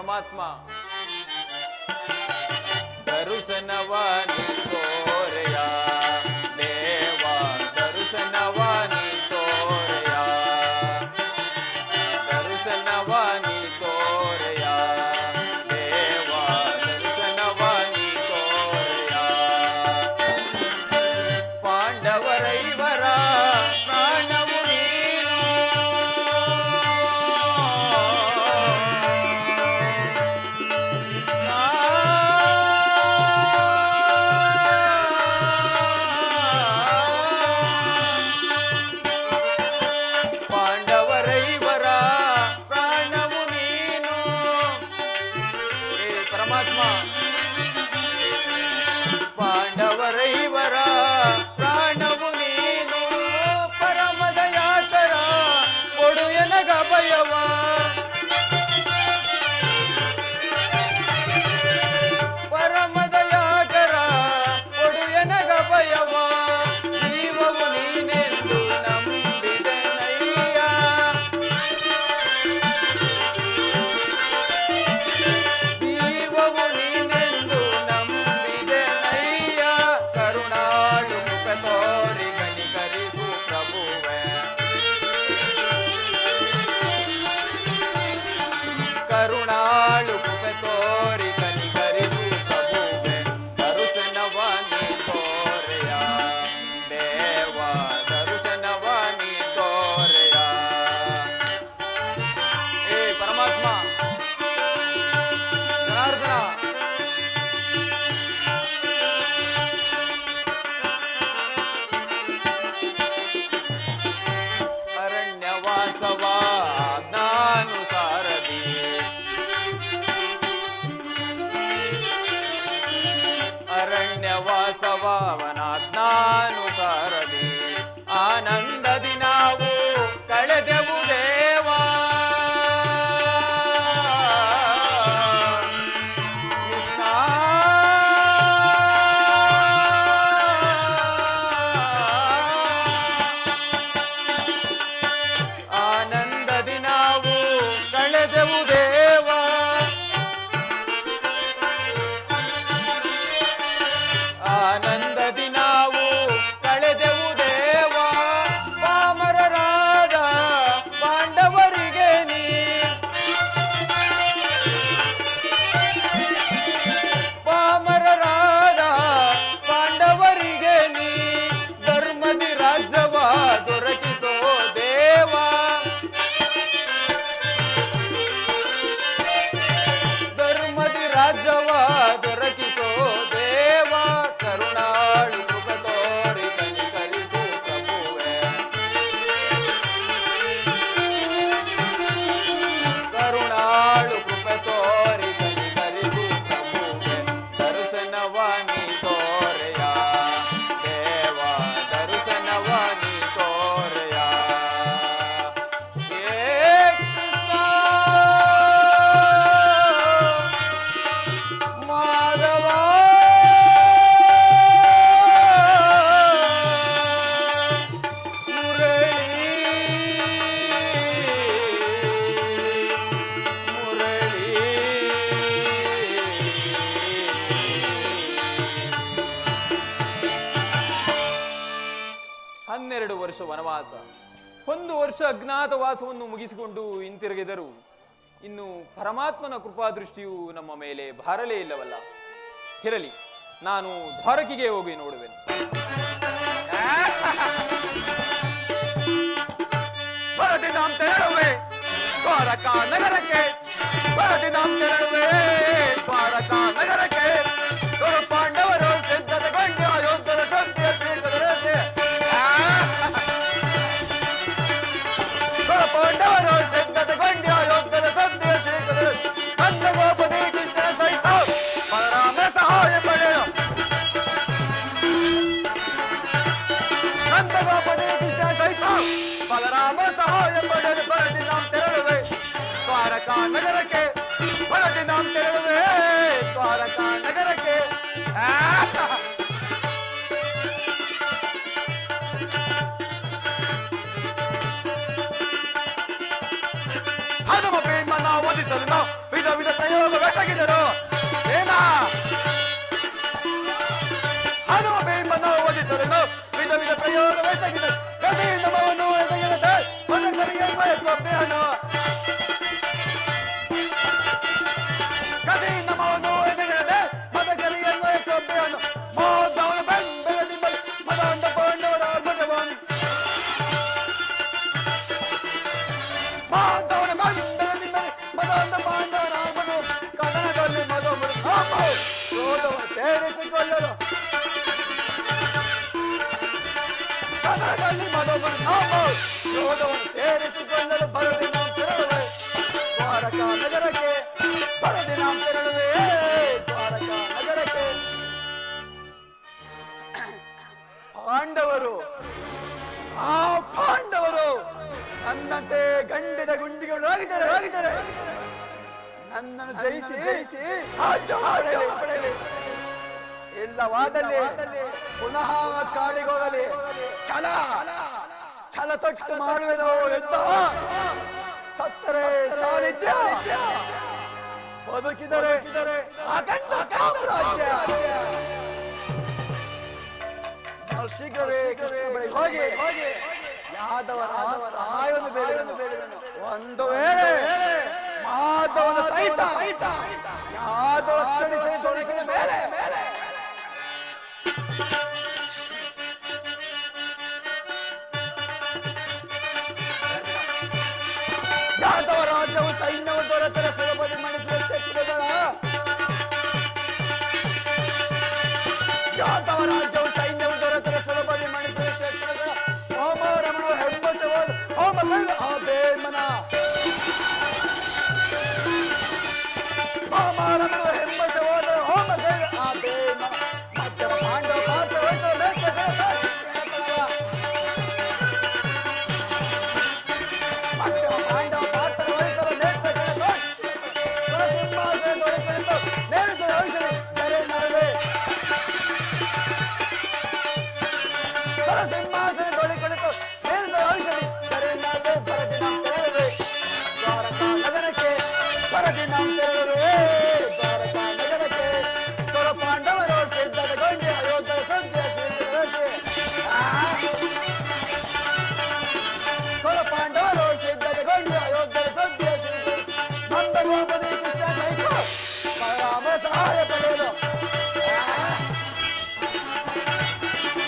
ಪರಮಾತ್ಮ ದರುಶನವಾನಿ ತೋರೆಯ ದೇವ ದರುಶನವಾನಿ ತೋರೆಯ ದರುಶನವಾನಿ ತೋರೆಯ ದೇವ ದರುಶನವಾನಿ ತೋರೆಯ ಪಾಂಡವರೈವರ ಪ್ರಾಣವು ನೀನು ಪಾಂಡವರೈವರ ಪ್ರಾಣವು ನೀನು ಹೇ ಪರಮಾತ್ಮ ಪಾಂಡವರೈವರ ಪ್ರಾಣವು ನೀನು ಪರಮದಯಾತರ ಕೊಡು ಎನಗ ಭಯವ ಪರಮದಯಾತರ ಕೊಡು ಎನಗ ಭಯವ ಜೀವವು ನೀನೆಂದು ನಂಬಿದೆನಯ್ಯ ಜೀವವು ನೀನೆಂದು ನಂಬಿದೆನಯ್ಯ ಕರುಣಾಳು ಮುಖ ತೋರಿ ಕನಿಕರಿಸು ಪ್ರಭುವೆ ಕರುಣಾಳು ಮುಖ ತೋರಿ ಕನಿಕರಿಸು ಪ್ರಭುವೆ ದರುಶನವಾನಿ ತೋರೆಯ ದೇವ ದರುಶನವಾನಿ ತೋರೆಯ ಹೇ ಪರಮಾತ್ಮ ಜನಾರ್ದನ ಅರಣ್ಯವಾಸವ ಜ್ಞಾನುಸಾರದಿ ಅರಣ್ಯವಾಸವನಾಜ್ಞಾನುಸಾರದಿ ಆನಂದದಿ ನಾವು ಕಳೆದೆವು ದೇವಾ ಕೃಷ್ಣ ಆನಂದದಿ ನಾವು ಕಳೆದೆವು ದೇವಾ ಆನಂದದಿ ನಾವು ಕಳೆದೆವು ದೇವ ಪಾಮರರಾದ ಪಾಂಡವರಿಗೆ ನೀ ಪಾಮರರಾದ ಪಾಂಡವರಿಗೆ ನೀ ಧರ್ಮದಿ ರಾಜ್ಯವ ದೊರಕಿಸೋ ದೇವ ಧರ್ಮದಿ ರಾಜ್ಯವ ದೊರಕಿಸೋ ದೇವ ಕರುಣಾಳು ಮುಖ ತೋರಿ ಕನಿಕರಿಸು ಪ್ರಭುವೆ ಕರುಣಾಳು ಕೃಪ ತೋರಿ ಕನಿಕರಿಸು ಪ್ರಭುವೆ ದರುಶನವಾನಿ ತೋರೆಯ ದೇವ ದರುಶನವಾನಿ ತೋರೆಯ ಹೇ ಕೃಷ್ಣ ಮಾಧವ ಮುರಳಿ ಮುರಳಿ 12 ವರ್ಷ ವನವಾಸ 1 ವರ್ಷ ಅಜ್ಞಾತವಾಸವನ್ನು ಮುಗಿಸಿಕೊಂಡು ಹಿಂತಿರುಗಿದರು. ಇನ್ನು ಪರಮಾತ್ಮನ ಕೃಪಾದೃಷ್ಟಿಯು ನಮ್ಮ ಮೇಲೆ ಬಾರಲೇ ಇಲ್ಲವಲ್ಲ. ಇರಲಿ, ನಾನು ದ್ವಾರಕಿಗೆ ಹೋಗಿ ನೋಡುವೆನು. ಬರದಿ ನಾಂ ತೆರಳುವೆ ದ್ವಾರಕಾ ನಗರಕ್ಕೆ, ಬರದಿ ನಾಂ ತೆರಳುವೆ ದ್ವಾರಕಾ ನಗರಕ್ಕೆ. ಪಾಂಡವರು ಸಿದ್ಧತೆಗೊಂಡ ಯುದ್ಧದ ಸಂಖ್ಯೆ ಸ್ವೀಕರಿಸಿ ಪಾಂಡವರು ಸಿದ್ಧತೆಗೊಂಡ ಯುದ್ಧದ ಸಂಖ್ಯೆ ಸ್ವೀಕರಿಸಿ ಕಂದಗೋಪದಿ ಕೃಷ್ಣನ ಸಹಿತ ಬಲರಾಮ ಸಹಾಯ ಪಡೆಯ ನಂದಗೋಪದಿ ಕೃಷ್ಣನ ಸಹಿತ ಬಲರಾಮ ಸಹಾಯ ಪಡೆಯಲು ಬರದಿ ನಾಂ ತೆರಳುವೆ ದ್ವಾರಕಾ ನಗರಕ್ಕೆ, ಬರದಿ ನಾಂ ತೆರಳುವೆ ದ್ವಾರಕಾ ನಗರಕ್ಕೆ. ಹನುಮ ಭೀಮನ ವಧಿಸಲು ನಾವು ವಿಧ ವಿಧ ಪ್ರಯೋಗವೆಸಗಿದರು ಏನ ಹನುಮ ಭೀಮನ ಓದಿಸಲು ವಿಧ ವಿಧ ಪ್ರಯೋಗವೆಸಗಿದರು ಗದೆಯಿಂದ ಮವನ್ನು ಎಸಗಿದ ಮನಕರಿಗೆ ಕೊಬ್ಬೆಹಣ್ಣು ಗದೆಯಿಂದ ಮವನ್ನು ಎಸಗಿದ ಮದಕರಿಗೆ ಕೊಬ್ಬೆಹಣ್ಣು ಮೋದವನ ಬೆಂಬಲದಿಂದ ಮದಂಡ ಪಾಂಡವರ ಮದವನ್ನು ಮಾಧವನ ಬೆಂಬಲದಿಂದ ಮದಂಡ ಪಾಂಡವರ ಮದು ಕದನದಲ್ಲಿ ಮದವರು ಕ್ರೋಧವನ್ನು ಸೇರಿಸಿಕೊಳ್ಳಲು ಕದನದಲ್ಲಿ ಮದವರು ಕ್ರೋಧವನ್ನು ಸೇರಿಸಿಕೊಳ್ಳಲು ಬರದೆ ನಾವು ತೆರಳುವೆ ದ್ವಾರಕಾ ನಗರಕ್ಕೆ ಬರದೆ ನಾವು ತೆರಳುವೆ ದ್ವಾರಕಾ ನಗರಕ್ಕೆ ಪಾಂಡವರು ಆ ಪಾಂಡವರು ನನ್ನಂತೆ ಗಂಡದ ಗುಂಡಿಗಳು ಆಗಿದ್ದಾರೆ ನನ್ನನ್ನು ಜಯಿಸಿ ಪಡೆಯಲಿ. ಇಲ್ಲವಾದಲ್ಲಿ ಪುನಃ ಕಾಡಿಗೋಗಲಿ ಛಲ ತೊಟ್ಟು ಮಾಡುವೆನೋ ಎಂದ ಸತ್ತರೆ ಸಾನ್ನಿಧ್ಯ ಬದುಕಿದರೆ ಅಖಂಡ ಸಾಮ್ರಾಜ್ಯ. ನಾವು ಶೀಘ್ರವೇ ಕೃಷ್ಣನ ಬಳಿಗೆ ಹೋಗಿ ಯಾದವರ ಸಹಾಯವನ್ನು ಬೇಡುವೆನು. ಒಂದು ವೇಳೆ ಮಾಧವನ ಸಹಿತ ಯಾದವ ಕ್ಷಣಿಸಿದ ಮೇಲೆ ಯಾದವ ರಾಜ್ಯವು ಸೈನ್ಯವು ದೊರೆತರೆ ಸುಲಭದಿ ಮಣಿಸುವ ಶತ್ರುಗಳ ಯಾದವ ರಾಜ್ಯವು ಸೈನ್ಯವು ದೊರೆತರೆ ಸುಲಭದಿ ಮಣಿಸುವ ಶತ್ರುಗಳ ಹೋಮ ರಮಣ ಹೆಬ್ಬಸವಾದ ಹೋಮಗೈದ ಆ ಬೇಮನ ಹೋಮ ರಮಣ ಹೆಬ್ಬಸವಾದ ಹೋಮಗೈದ ಆ ಬೇಮನ ಮಧ್ಯಮ ಪಾಂಡವ ಪಾತ್ರ ವಹಿಸುವ ಮಧ್ಯಮ ಪಾಂಡವ ಪಾತ್ರ ವಹಿಸಲು ನೇತೃತ್ವ ಸಿಂಹಾಸನದೊಳಗೆ ಕುಳಿತು ನೇರಿದ ಔಷಧಿ ಕರೆಯಲಾರದೆ ಬರದಿ ನಾವು ತೆರಳುವೆ ದ್ವಾರಕಾ ನಗರಕ್ಕೆ ಬರದಿ ನಾವು ತೆರಳುವೆ ದ್ವಾರಕಾ ನಗರಕ್ಕೆ ತೊಳ ಪಾಂಡವರು ಸಿದ್ಧತೆಗೊಂಡು ಅಯೋಧ್ಯೆ ಸುದ್ದಿಯ ತೊಳ ಪಾಂಡವರು ಸಿದ್ಧತೆಗೊಂಡು ಅಯೋಧ್ಯೆ ಸುದ್ದಿಯ ನಂದಗೋಪದಿ ಕೃಷ್ಣ ಸಹಿತ ಬಲರಾಮ ಸಹಾಯ ಪಡೆಯಲು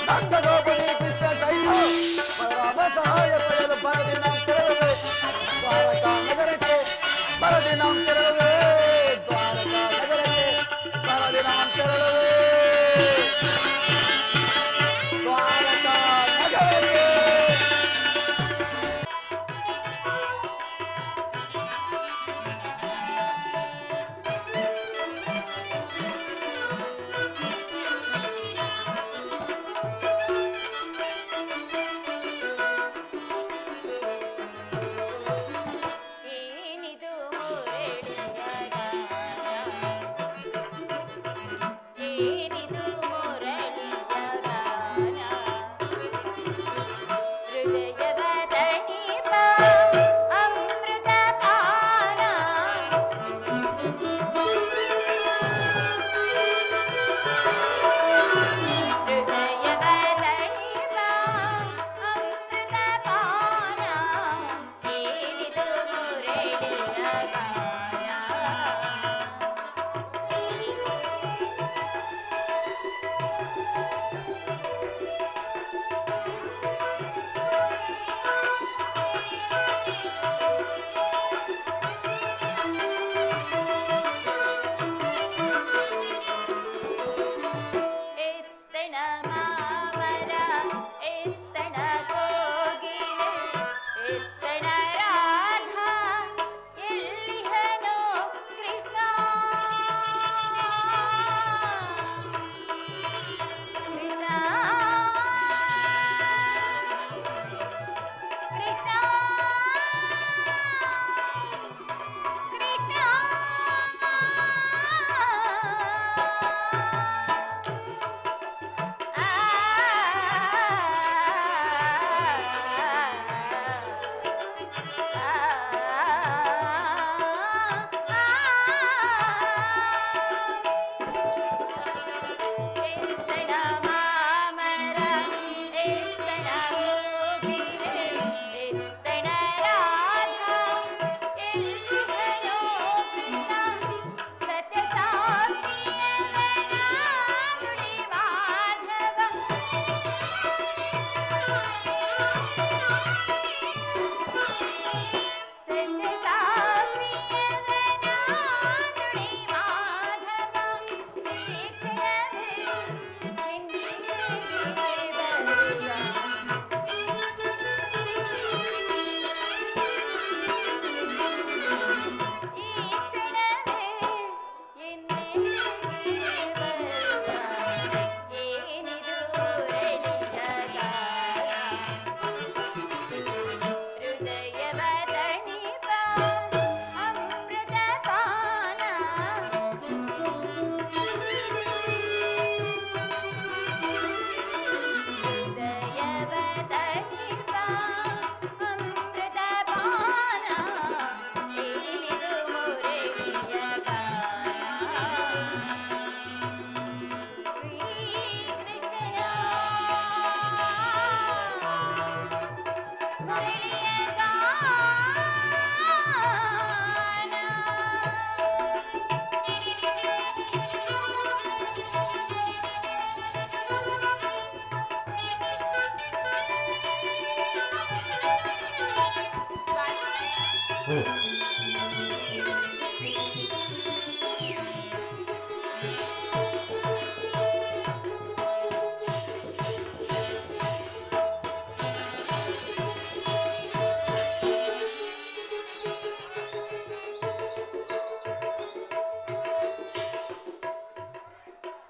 ನಂದಗೋಪದಿ ಕೃಷ್ಣ ಸಹಿತ ಬಲರಾಮ ಸಹಾಯ ಪಡೆಯಲು ಬರದಿ ನಾವು ತೆರಳುವೆ ದ್ವಾರಕಾ ನಗರಕ್ಕೆ ಬರದಿ ನಾವು ತೆರಳುವೆ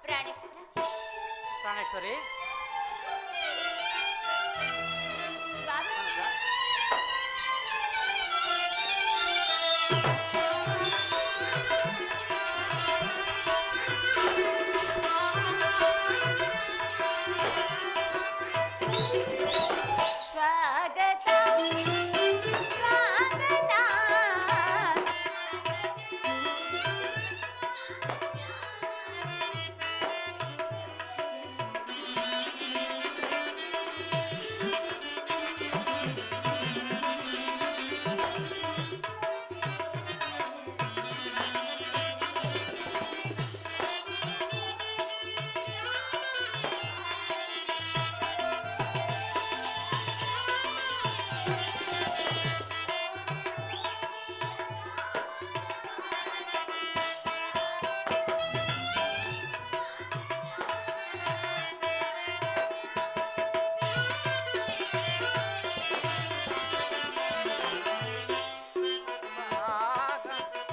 ಪ್ರಾಣೇಶ್ವರ ಪ್ರಾಣೇಶ್ವರಿ ಸ್ವಾಗತ. ಸ್ವಾಗತ ಸ್ವಾಗತ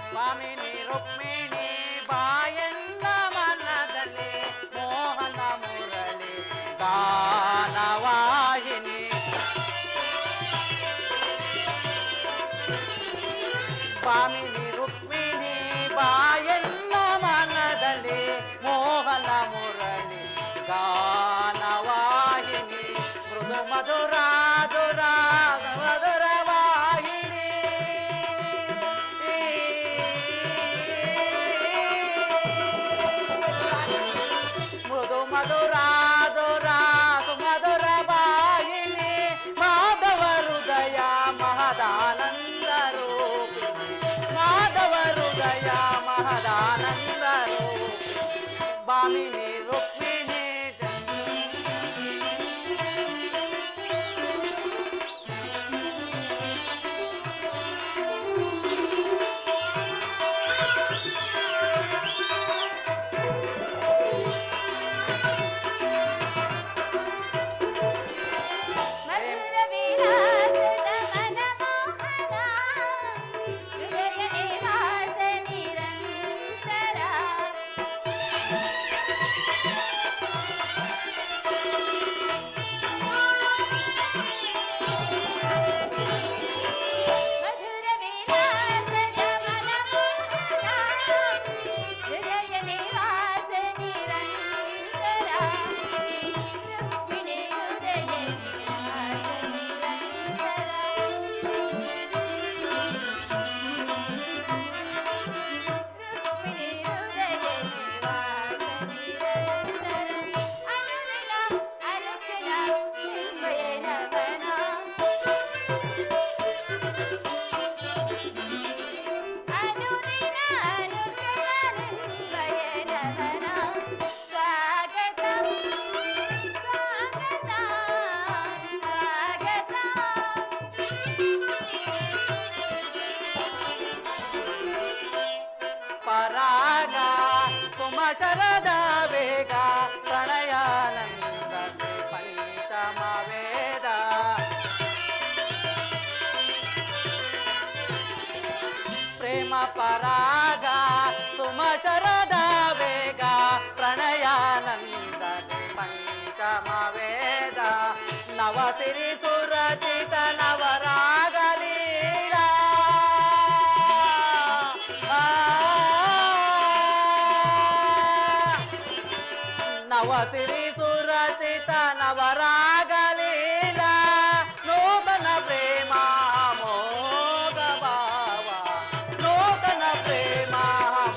ಸ್ವಾಮಿನಿ ರುಕ್ಮಿಣಿ ಬಾಯನ್ನ ಮನದಲ್ಲಿ ಮೋಹನ ಮುರಳಿ ಗಾನವಾಹಿನಿ ಸ್ವಾಮಿನಿ ರುಕ್ಮಿಣಿ ಬಾಯನ್ನ ಮನದಲ್ಲಿ ಮೋಹನ ಮುರಳಿ ಗಾನವಾಹಿನಿ ಮೃದು ಮಧುರಾದುರ ಮಧುರ ವಾಹಿನಿ ಮೃದು ಮಧುರಾದುರ ಸುಮಧುರ ವಾಹಿನಿ ಮಾಧವ ಹೃದಯ ಮಹದಾನಂದ ರೂಪಿಣಿ ಮಾಧವ ಹೃದಯ ಮಹದಾನಂದ ರೂಪಿಣಿ ಬಾಮಿನಿ ರುಕ್ಮಿಣಿ ಮಧುರ ವಿಲಾಸದ ಮನಮೋಹನ ಹೃದಯ ನಿವಾಸ ನಿರಂತರ ಮಧುರ ವಿಲಾಸದ ಮನಮೋಹನ ಹೃದಯ ನಿವಾಸ ನಿರಂತರ ರುಕ್ಮಿಣಿ ಹೃದಯ ನಿವಾಸ ನಿರಂತರ ರುಕ್ಮಿಣಿ ಹೃದಯ ನಿವಾಸ ನಿರಂತರ ಅನುದಿನ ಅನುಕ್ಷಣ ನಿರ್ಭಯ ನಮನ ಅನುದಿನ ಅನುಕ್ಷಣ ನಿರ್ಭಯ ನಮನ ಸ್ವಾಗತ ಸ್ವಾಗತ ಸ್ವಾಗತ ಪರಾಗ ಸುಮಶರದ ವೇಗ ಪ್ರಣಯಾನಂದ ಪಂಚಮ ವೇದ ಪ್ರೇಮ ಪರಾಗ ಸುಮಶರದ ವೇಗ ಪ್ರಣಯಾನಂದ ಪಂಚಮ ವೇದ ನವ ಸಿರಿ ಸುರಚಿತ ನವರಾಗಲೀಲಾ ನವ ಸಿರಿ ಸುರಚಿತ ನವರಾಗಲೀಲ ನೂತನ ಪ್ರೇಮ ಮೋಗ ಭಾವ ನೂತನ ಪ್ರೇಮ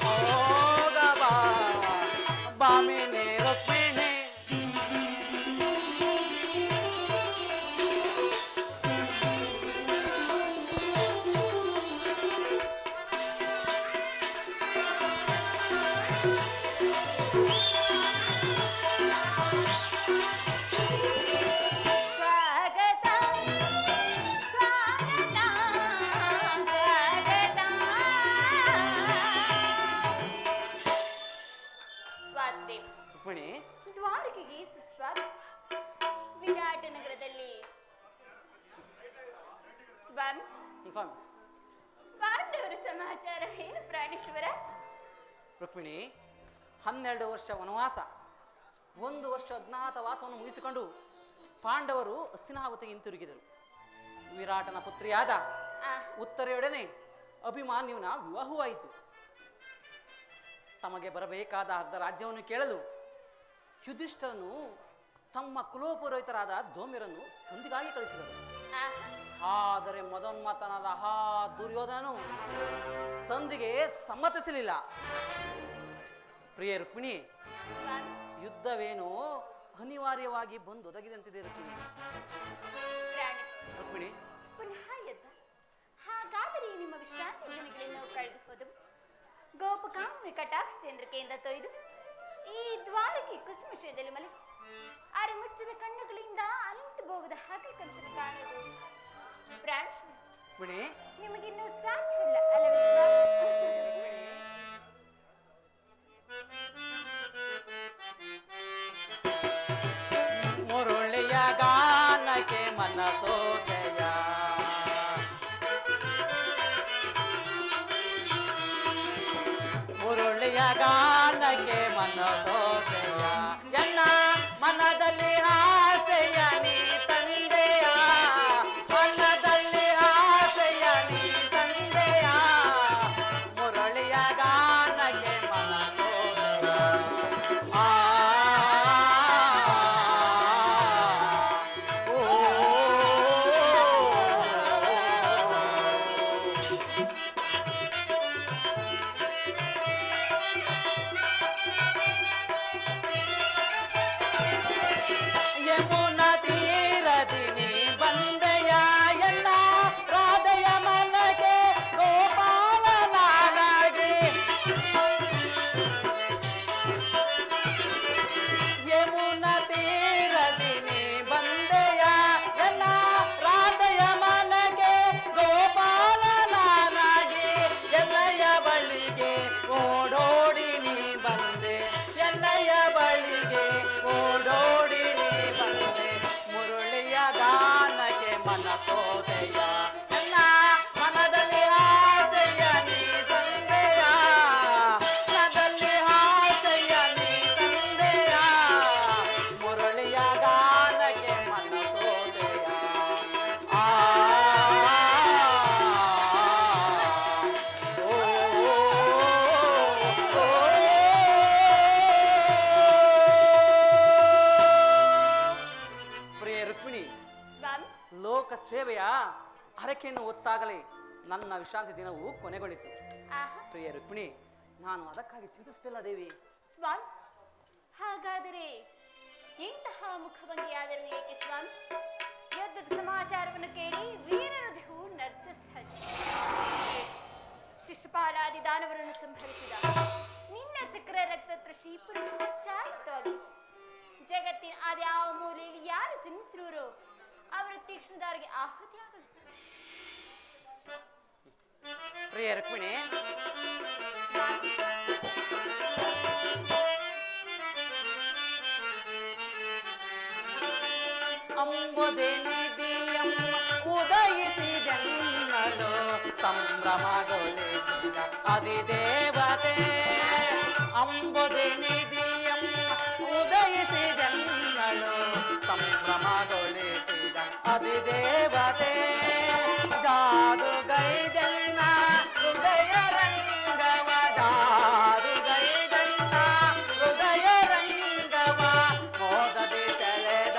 ಮೋಗ ಭಾವ ಬಾಮಿನಿ ರುಕ್ಮಿಣಿ ಸ್ವಾಗತ ಸ್ವಾಗತ ರುಕ್ಮಿಣಿ, ದ್ವಾರಕೆಗೆ ಸುಸ್ವಾಗತ. ವಿರಾಟ ನಗರದಲ್ಲಿ ಸ್ವಾಮಿ ಸ್ವಾಮಿ. ಪಾಂಡವರ ಸಮಾಚಾರ ಏನು ಪ್ರಾಣೇಶ್ವರ? ರುಕ್ಮಿಣಿ, 12 ವರ್ಷ ವನವಾಸ, 1 ವರ್ಷ ಅಜ್ಞಾತವಾಸವನ್ನು ಮುಗಿಸಿಕೊಂಡು ಪಾಂಡವರು ಹಸ್ತಿನಾವತಿಗೆ ಹಿಂತಿರುಗಿದರು. ವಿರಾಟನ ಪುತ್ರಿಯಾದ ಉತ್ತರೆಯೊಡನೆ ಅಭಿಮಾನ್ಯುವಿನ ವಿವಾಹವಾಯಿತು. ತಮಗೆ ಬರಬೇಕಾದ ಅರ್ಧ ರಾಜ್ಯವನ್ನು ಕೇಳಲು ಯುಧಿಷ್ಠರನು ತಮ್ಮ ಕುಲೋಪುರೋಹಿತರಾದ ಧೂಮ್ಯರನ್ನು ಸಂಧಿಗಾಗಿ ಕಳಿಸಿದರು. ಆದರೆ ಮದೋನ್ಮತ್ತನಾದ ದುರ್ಯೋಧನನು ಸಂಧಿಗೆ ಸಮ್ಮತಿಸಲಿಲ್ಲ. ಪ್ರಿಯ ರುಕ್ಮಿಣಿ, ಯುದ್ಧವೇನೋ ಅನಿವಾರ್ಯವಾಗಿ ಬಂದೊದಗಿದಂತಿದೆ ರುಕ್ಮಿಣಿ. ರುಕ್ಮಿಣಿ, ಪುನಃ ಯುದ್ಧ? ಹಾಗಾದರೆ ನಿಮ್ಮ ವಿಶ್ರಾಂತಿ ದಿನಗಳನ್ನು ಕಳೆದು ಹೋದವು. ಗೋಪಕಾಮಿ ಕಟಾಕ್ಷೇಂದ್ರಕೆಯಿಂದ ತೊಯ್ದು ಈ ದ್ವಾರಕ್ಕೆ ಕುಸುಮಶಯದಲ್ಲಿ ಮಲಗಿ ಆರೆ ಮುಚ್ಚಿದ ಕಣ್ಣುಗಳಿಂದ ಅಲಿಂತು ಹೋಗದ ಹಾಗೆ ಕನಸನ್ನು ಕಾಣುವುದು ರುಕ್ಮಿಣಿ, ನಿಮಗಿನ್ನೂ ಸಾಧ್ಯವಿಲ್ಲ ಅಲ್ಲವೇ? ಮುರುಳಿಯ ಗಾನಕ್ಕೆ ಮನಸೋದಯ, ಮುರುಳಿಯ ಗಾನಕ್ಕೆ ಮನಸೋದಯ, ಎನ್ನ ಮನದಲ್ಲಿ ಆಸೆಯ ನೀ ತಂದೆಯ, ಮನದಲ್ಲಿ ಆಸೆಯ ನೀ ತಂದೆಯ, ಮುರುಳಿಯ ಗಾನಕ್ಕೆ ಮನಸೋದಯ. ಯಮುನಾ ತೀರದಿ ನೀ ಬಂದೆಯ, ಎನ್ನ ರಾಧೆಯ ಮನಗೆ ಗೋಪಾಲನಾಗಿ. ಯಮುನಾ ತೀರದಿ ನೀ ಬಂದೆಯ, ಎನ್ನ ರಾಧೆಯ ಮನಗೆ ಗೋಪಾಲನಾಗಿ. ಎನ್ನಯ ಬಳಿಗೆ ಓಡೋಡಿ ನೀ ಬಂದೆ, ಎನ್ನಯ ಬಳಿಗೆ ಓಡೋಡಿ ನೀ ಬಂದೆ, ಮುರುಳಿಯ ಗಾನಕ್ಕೆ ಮನಸೋದೆಯ, ಎನ್ನ ಮನದಲ್ಲಿ ಆಸೆಯ ನೀ ತಂದೆಯ, ಮನದಲ್ಲಿ ಆಸೆಯ ನೀ ತಂದೆಯ, ಮುರುಳಿಯ ಗಾನಕ್ಕೆ ಮನಸೋದೆಯ. ಪ್ರಿಯ ರುಕ್ಮಿಣಿ, ಸ್ವಾಮಿ, ಲೋಕ ಸೇವೆಯ ಹರಕೆಯನ್ನು ಹೊತ್ತಾಗಲೇ ನನ್ನ ವಿಶ್ರಾಂತಿ ದಿನವು ಕೊನೆಗೊಂಡಿತು. ಆಹಾ, ಪ್ರಿಯ ರುಕ್ಮಿಣಿ, ನಾನು ಅದಕ್ಕಾಗಿ ಚಿಂತಿಸುತ್ತಿಲ್ಲ ದೇವಿ. ಸ್ವಾಮಿ, ಹಾಗಾದರೆ ಇಂತಹ ಮುಖಭಂಗಿಯಾದರೂ ಏಕೆ ಸ್ವಾಮಿ? ಯುದ್ಧದ ಸಮಾಚಾರವನ್ನು ಕೇಳಿ ವೀರರಥವು ನರ್ತಿಸ ಶಿಶುಪಾಲಾದಿ ದಾನವರನ್ನು ಸಂಹರಿಸಿದ ನಿನ್ನ ಚಕ್ರ ರಕ್ತತ್ರ ಶ್ರೀಪುರ ಚಾರಿತವಾಗಿ ಜಗತ್ತಿನ ಆದ್ಯಾವ ಮೂಲೆಯಲ್ಲಿ ಯಾರು ಜನ್ಮಿಸಿರುವರೋ ಅವರು ತೀಕ್ಷ್ಣದಾರಿಗೆ ಆಹುತಿಯಾಗಲು. ಪ್ರಿಯ ರುಕ್ಮಿಣಿ, ಅಂಬುದೇ ನಿಧಿಯಂ ಉದಯಿಸಿದೆನ್ನಲು ಸಂಭ್ರಮಗೊಳಿಸಿದ ಅಧಿದೇವತೆ, ಅಂಬುದೇ ನಿಧಿಯಂ ಉದಯಿಸಿದೆನ್ನಲು ಸಂಭ್ರಮಗೊಳಿಸಿದ ಅಧಿದೇವತೆ, ಜಾದುಗೈದೆನ್ನ ಹೃದಯ ರಂಗವ, ಜಾದುಗೈದೆನ್ನ ಹೃದಯ ರಂಗವ, ಮೋದದಿ ಸೆಳೆದ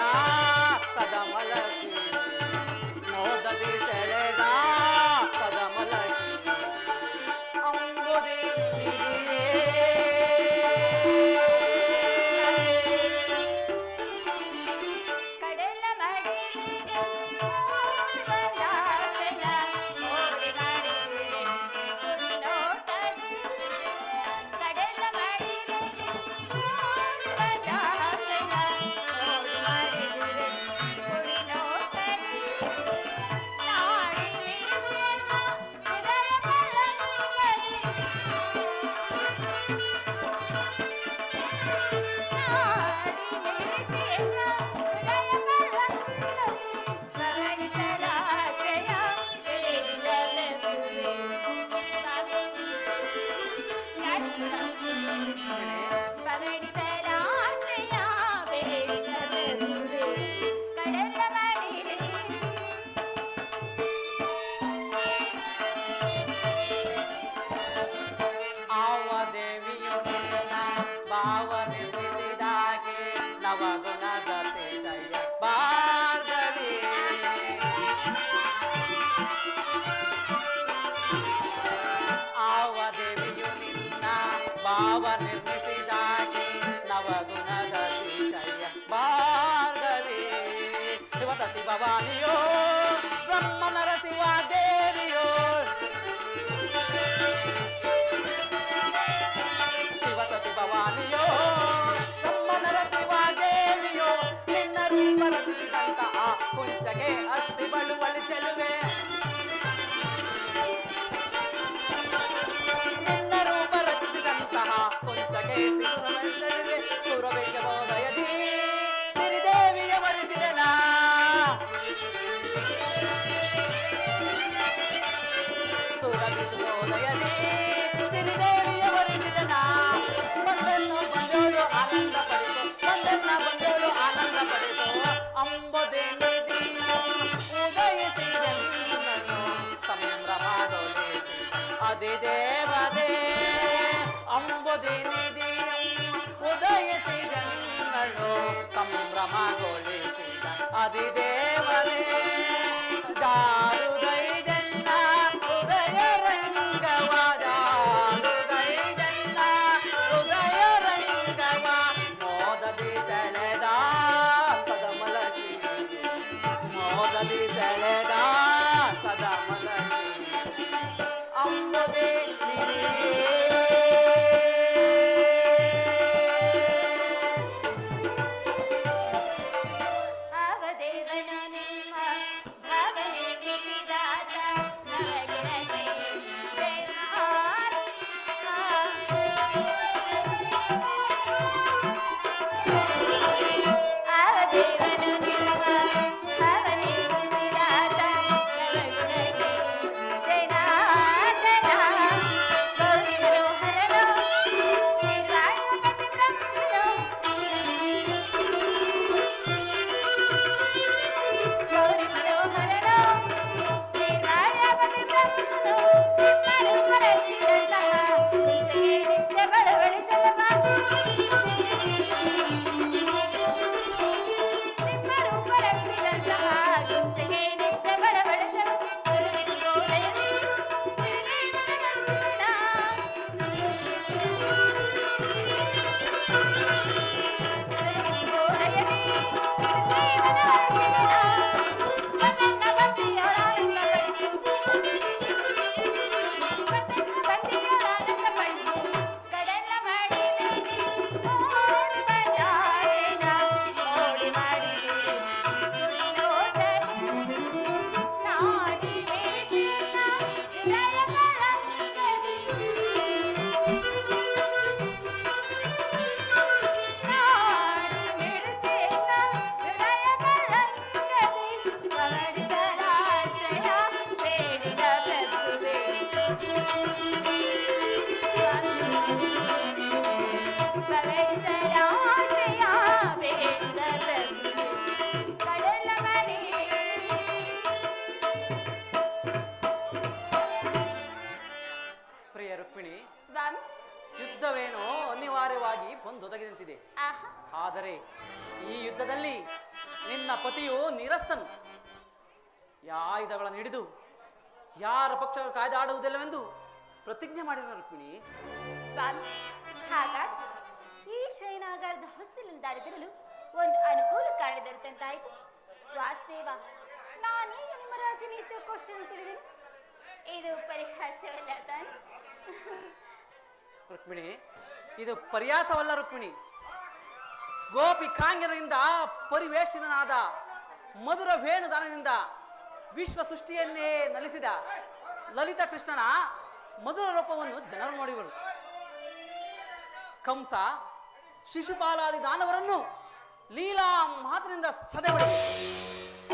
ಸದಮಲಕಿ, ಮೋದದಿ ಸೆಳೆದ ಸದಮಲಕಿ, ಅಂಬುದಿ ಕಡಲ ಮಡಿಗೆ ಭಾವ ನಿರ್ಮಿಸಿದಾಗೆ ನವಗುಣದ ಅತಿಶಯ ಭಾರ್ಗವಿ. ಆವ ದೇವಿಯು ನಿನ್ನ ಭಾವ ನಿರ್ಮಿಸಿದಾಗೆ ನವಗುಣದ ಅತಿಶಯ ಭಾರ್ಗವಿ. ಶಿವಸತಿ ಭವಾನಿಯೋ ಬ್ರಹ್ಮ ನರಸಿಂಹ ದೇವಿಯೋ ಶಿವಸತಿ ಭವಾನಿಯೋ ಬ್ರಹ್ಮ ನರಸಿಂಹ ದೇವಿಯೋ ನಿನ್ನ ರೂಪ ರಚಿಸಿದಂತಹ ಕುಂಚಗೆ ಅಸ್ಥಿ ಬಳುವಳಿ ಚೆಲುವೆ. ನಿನ್ನ ರೂಪ ರಚಿಸಿದಂತಹ ಕುಂಚಗೆ ಸಿಗುರವೆಲ್ಲರಿವೆ ಸುರವೇಶಬೋಧಯದಿ ಸಿರಿದೇವಿಯ ವರಿಸಿದೆನ. ಸುರವಿಶುಬೋಧಯದಿ ಸಿರಿದೇವಿಯ ವರಿಸಿದೆನ. ಬಂದೆನ್ನು ಬಂದೋಳು ಆನಂದ ಪಡಿಸೋ ಬಂದೆನ್ನ ಬಂದೋಳು ಆನಂದ ಪಡಿಸೋ ಅಂಬುದೇ ನಿಧಿಯು ಉದಯಿಸಿದೆನ್ನನು ಸಂಭ್ರಮಗೊಳಿಸಿ ಅದಿ ದೇವದೇ. ಅಂಬುದೇ ನಿಧಿಯು ಉದಯಿಸಿದೆನ್ನನು ಸಂಭ್ರಮಗೊಳಿಸಿದ ಅದಿ ದೇವದೇ. ಜಾರುಗೈದೆನ್ನ ಹೃದಯ ರಂಗವ ಜಾರುಗೈದೆನ್ನ ಹೃದಯ ರಂಗವ ಮೋದದಿ ಸೆಳೆದ ಸದಮಲ ಶ್ರೀ ಮೋದದಿ ಸೆಳೆದ ಸದಮಲ ಶ್ರೀ ಅಂಬುದೇ ಅವದೇವನು ನಿಮ್ಮ ಭಾವನೆ ಬಿಸಿದಾದ ನವಗಿರಗೆ ಅವದೇವನು ನಿಮ್ಮ ಭಾವನೆ ಬಿಸಿದಾದ ನವಗಿರಗೆ ಜನಾರ್ದನ ಗೌರಿ ಮನೋಹರನೋ ನಿರ್ವಾಣಪತಿ ಬ್ರಹ್ಮನೋ ಗೌರಿ ಮನೋಹರನೋ ನಿರ್ವಾಣಪತಿ ಬ್ರಹ್ಮನೋ ನಿಮ್ಮ ರೂಪ ರಚಿಸಿದಂತಹ ಕುಂಚಗೆ ನಿತ್ಯ ಬಳವಳಿಸಲವ. ನಿಮ್ಮ ರೂಪ ರಚಿಸಿದಂತಹ ಕುಂಚಗೆ ನಿತ್ಯ ಬಳವಳಿಸಲು ಸುರವಿಶುಬೋಧಯದಿ ಪ್ರಿಯ ರುಕ್ಮಿಣಿ, ಸ್ವಾಮಿ. ಯುದ್ಧವೇನೋ ಅನಿವಾರ್ಯವಾಗಿ ಬಂದೊದಗಿದಂತಿದೆ. ಆಹಾ, ಆದರೆ ಈ ಯುದ್ಧದಲ್ಲಿ ನಿನ್ನ ಪತಿಯು ನಿರಸ್ತನು. ಆಯುಧಗಳನ್ನು ಹಿಡಿದು ಯಾರ ಪಕ್ಷ ಕಾಯ್ದಾಡುವುದಿಲ್ಲವೆಂದು ಪ್ರತಿಜ್ಞೆ ಮಾಡಿದ ರುಕ್ಮಿಣಿ. ಸ್ವಾಮಿ, ಹಾಗಾದ್ರೆ ಈ ಶಯನಾಗಾರದ ಹೊಸ್ತಿಲಿಂದ ದಾಳಿದಿರಲು ಒಂದು ಅನುಕೂಲ ಕಾರಣ ದೊರೆತಂತಾಯಿತು. ವಾಸುದೇವ, ನಾನೀಗ ನಿಮ್ಮ ರಾಜನೀತಿಯ ಕ್ವಶನ್ ತಿಳಿದೆನು. ಇದು ಪರಿಹಾಸವಲ್ಲ ತಾನೆ? ರುಕ್ಮಿಣಿ, ಇದು ಪರ್ಯಾಸವಲ್ಲ ರುಕ್ಮಿಣಿ. ಗೋಪಿ ಕಾಂಗನಿಂದ ಪರಿವೇಷಿತನಾದ ಮಧುರ ವೇಣುದಾನದಿಂದ ವಿಶ್ವ ಸೃಷ್ಟಿಯನ್ನೇ ನಲಿಸಿದ ಲಲಿತ ಕೃಷ್ಣನ ಮಧುರ ರೂಪವನ್ನು ಜನರು ನೋಡಿದರು. ಕಂಸ ಶಿಶುಪಾಲಾದಿ ದಾನವರನ್ನು ಲೀಲಾ ಮಾತಿನಿಂದ ಸದೆಬಡಿ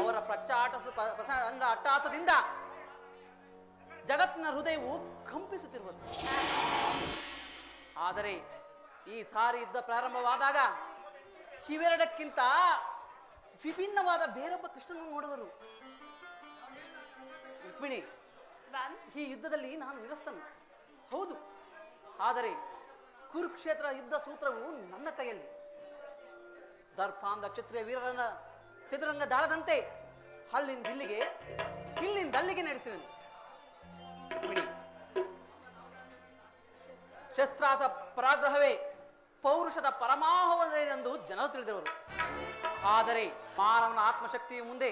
ಅವರ ಪ್ರಚಂಡ ಅಟ್ಟಹಾಸದಿಂದ ಜಗತ್ತಿನ ಹೃದಯವು ಕಂಪಿಸುತ್ತಿರುವುದು. ಆದರೆ ಈ ಸಾರಿ ಯುದ್ಧ ಪ್ರಾರಂಭವಾದಾಗ ಇವೆರಡಕ್ಕಿಂತ ವಿಭಿನ್ನವಾದ ಬೇರೊಬ್ಬ ಕೃಷ್ಣನನ್ನು ನೋಡುವರು. ರುಕ್ಮಿಣಿ, ಈ ಯುದ್ಧದಲ್ಲಿ ನಾನು ನಿರಸ್ತನು ಹೌದು. ಆದರೆ ಕುರುಕ್ಷೇತ್ರ ಯುದ್ಧ ಸೂತ್ರವು ನನ್ನ ಕೈಯಲ್ಲಿ. ದರ್ಪಾಂಧ ಕ್ಷತ್ರಿಯ ವೀರರನ್ನ ಚದುರಂಗ ದಾಳದಂತೆ ಅಲ್ಲಿಂದ ಇಲ್ಲಿಗೆ ಇಲ್ಲಿಂದ ಅಲ್ಲಿಗೆ ನಡೆಸುವೆನು. ಬಿಡಿ, ಶಸ್ತ್ರಾಸ್ತ್ರ ಪರಾಗ್ರಹವೇ ಪೌರುಷದ ಪರಮಾವಧಿ ಜನರು ತಿಳಿದವರು. ಆದರೆ ಮಾನವನ ಆತ್ಮಶಕ್ತಿಯ ಮುಂದೆ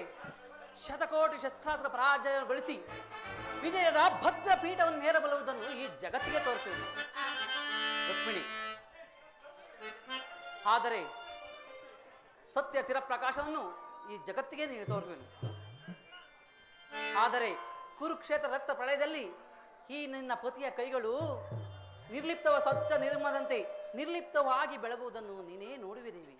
ಶತಕೋಟಿ ಶಸ್ತ್ರಾಸ್ತ್ರ ಪರಾಜಯಗೊಳಿಸಿ ವಿಜಯದ ಭದ್ರ ಪೀಠವನ್ನು ಏರಬಲ್ಲುವುದನ್ನು ಈ ಜಗತ್ತಿಗೆ ತೋರಿಸುವುದು ರುಕ್ಮಿಣಿ. ಆದರೆ ಸತ್ಯ ಚಿರಪ್ರಕಾಶವನ್ನು ಈ ಜಗತ್ತಿಗೆ ನೀನು ತೋರಿಸುವೆನು. ಆದರೆ ಕುರುಕ್ಷೇತ್ರ ರಕ್ತ ಪ್ರಳಯದಲ್ಲಿ ಈ ನಿನ್ನ ಪತಿಯ ಕೈಗಳು ನಿರ್ಲಿಪ್ತವ ಸ್ವಚ್ಛ ನಿರ್ಮದಂತೆ ನಿರ್ಲಿಪ್ತವಾಗಿ ಬೆಳಗುವುದನ್ನು ನೀನೇ ನೋಡುವಿದೇವಿ.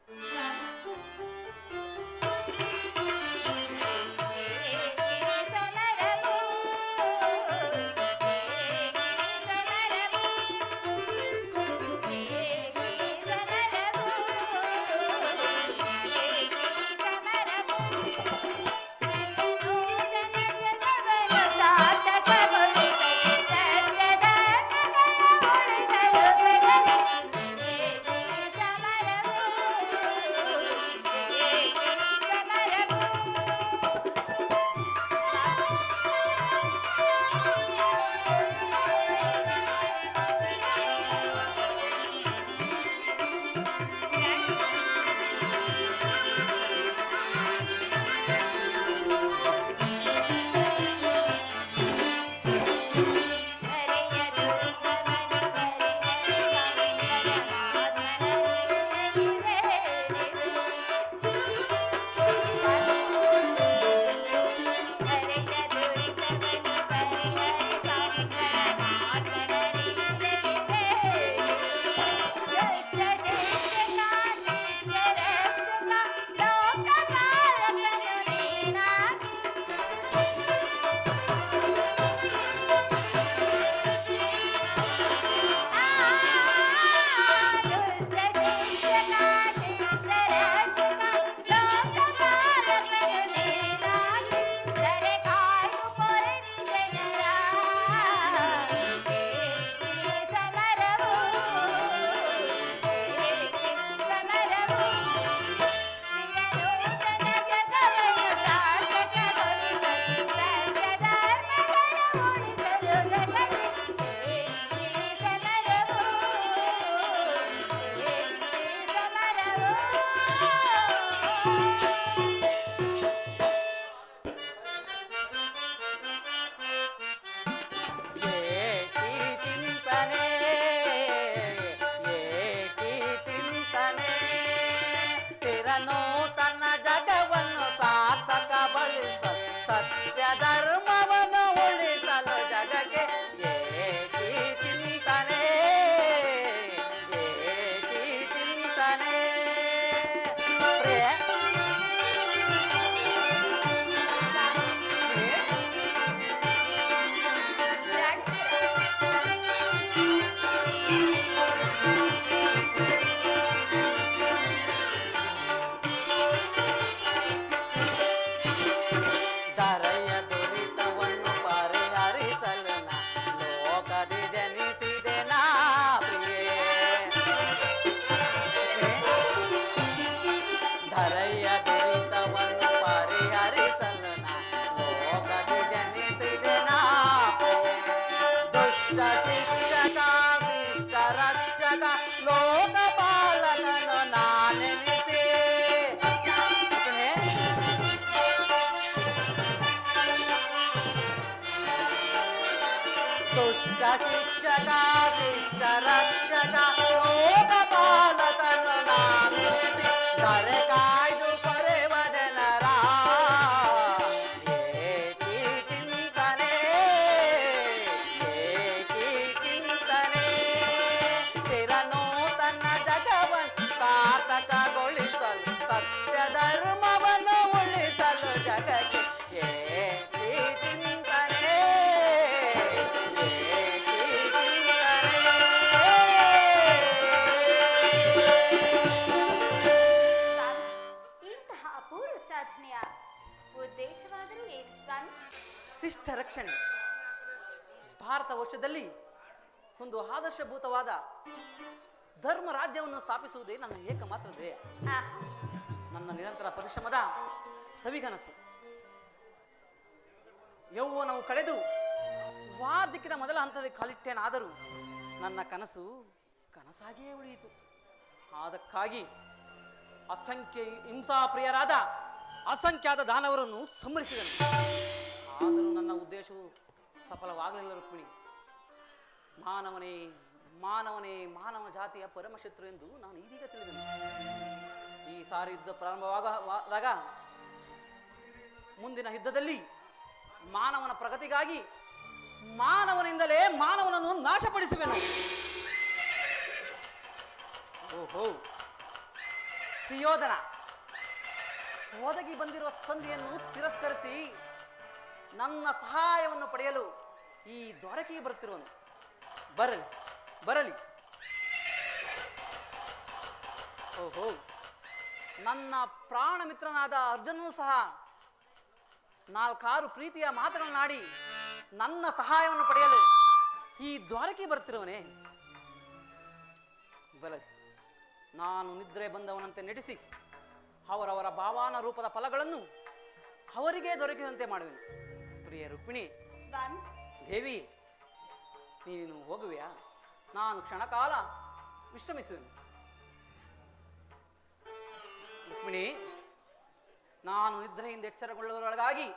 ದುಷ್ಟ ಶಿಕ್ಷಕ ಶಿಷ್ಟ ರಕ್ಷಕ ಲೋಕಪಾಲಕನು ನಾನೆನಿಸಿ ದರೆ ಕಾಯ್ದು ಪರೆವ ಜನರ ಏಕಿ ಚಿಂತನೆ ತಿರನು ತನ್ನ ಜಗವನ್ನು ಸಾರ್ಥಕಗೊಳಿಸಲು ಸತ್ಯ ಧರ್ಮವನ್ನು ಉಳಿಸಲು ಜಗಕ್ಕೆ ಏಕಿ ಚಿಂತನೆ ಇಂತಹ ಅಪೂರ್ವ ಸಾಧನೆಯ ಉದ್ದೇಶವಾದರೂ ಏನು ಸ್ವಾಮಿ? ಶಿಷ್ಟ ರಕ್ಷಣೆ. ಭಾರತ ವರ್ಷದಲ್ಲಿ ಒಂದು ಆದರ್ಶಭೂತವಾದ ಧರ್ಮ ರಾಜ್ಯವನ್ನು ಸ್ಥಾಪಿಸುವುದೇ ನನ್ನ ಏಕಮಾತ್ರ ಧ್ಯೇಯ. ನನ್ನ ನಿರಂತರ ಪರಿಶ್ರಮದ ಸವಿಗನಸು. ಯೌವನವು ಕಳೆದು ವಾರ್ಧಕ್ಯದ ಮೊದಲ ಹಂತದಲ್ಲಿ ಕಾಲಿಟ್ಟೇನಾದರೂ ನನ್ನ ಕನಸು ಕನಸಾಗಿಯೇ ಉಳಿಯಿತು. ಅದಕ್ಕಾಗಿ ಅಸಂಖ್ಯ ಹಿಂಸಾಪ್ರಿಯರಾದ ಅಸಂಖ್ಯಾತ ದಾನವರನ್ನು ಸಂಹರಿಸಿದನು. ಆದರೂ ನನ್ನ ಉದ್ದೇಶವು ಸಫಲವಾಗಲಿಲ್ಲ ರುಕ್ಮಿಣಿ. ಮಾನವನೇ ಮಾನವನೇ ಮಾನವ ಜಾತಿಯ ಪರಮಶತ್ರು ಎಂದು ನಾನು ಇದೀಗ ತಿಳಿದನು. ಈ ಸಾರಿ ಯುದ್ಧ ಪ್ರಾರಂಭವಾದಾಗ ಮುಂದಿನ ಯುದ್ಧದಲ್ಲಿ ಮಾನವನ ಪ್ರಗತಿಗಾಗಿ ಮಾನವನಿಂದಲೇ ಮಾನವನನ್ನು ನಾಶಪಡಿಸುವೆನು. ಓಹೋ, ಸುಯೋಧನ ಒದಗಿ ಬಂದಿರುವ ಸಂಧಿಯನ್ನು ತಿರಸ್ಕರಿಸಿ ನನ್ನ ಸಹಾಯವನ್ನು ಪಡೆಯಲು ಈ ದ್ವಾರಕೆಗೆ ಬರುತ್ತಿರುವನು. ಬರಲಿ ಬರಲಿ. ಓಹೋ, ನನ್ನ ಪ್ರಾಣ ಮಿತ್ರನಾದ ಅರ್ಜುನನೂ ಸಹ 4-6 ಪ್ರೀತಿಯ ಮಾತುಗಳನ್ನಾಡಿ ನನ್ನ ಸಹಾಯವನ್ನು ಪಡೆಯಲು ಈ ದ್ವಾರಕೆ ಬರುತ್ತಿರುವನೇ. ಬರಲಿ, ನಾನು ನಿದ್ರೆ ಬಂದವನಂತೆ ನಟಿಸಿ ಅವರವರ ಭಾವಾನ ರೂಪದ ಫಲಗಳನ್ನು ಅವರಿಗೆ ದೊರಕಿದಂತೆ ಮಾಡುವೆನು. ಪ್ರಿಯ ರುಕ್ಮಿಣಿ ದೇವಿ, ನೀನು ಹೋಗುವೆಯಾ? ನಾನು ಕ್ಷಣಕಾಲ ವಿಶ್ರಮಿಸುವೆನು. ರುಕ್ಮಿಣಿ, ನಾನು ನಿದ್ರೆಯಿಂದ ಎಚ್ಚರಗೊಳ್ಳುವರೊಳಗಾಗಿ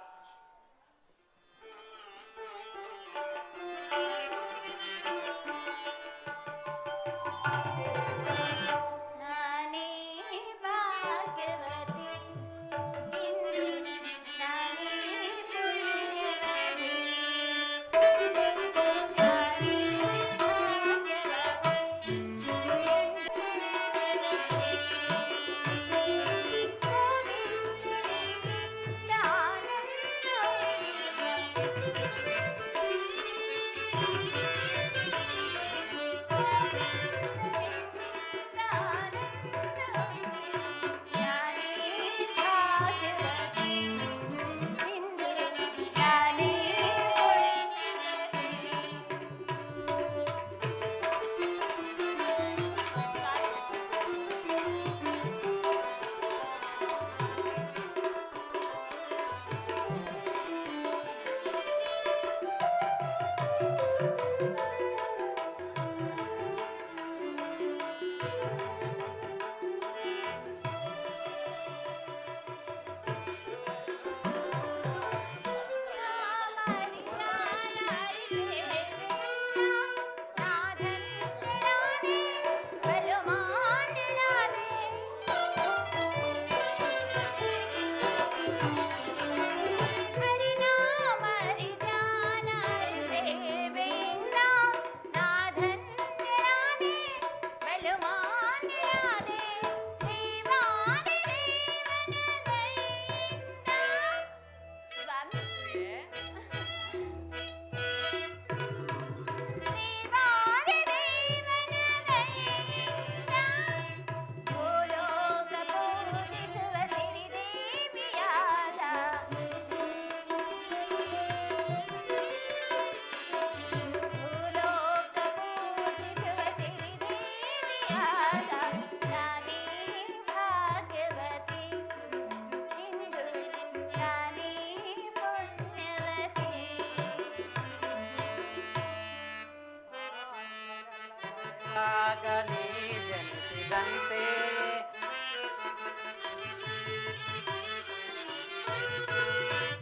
ಜನಿಸಿದಂತೆ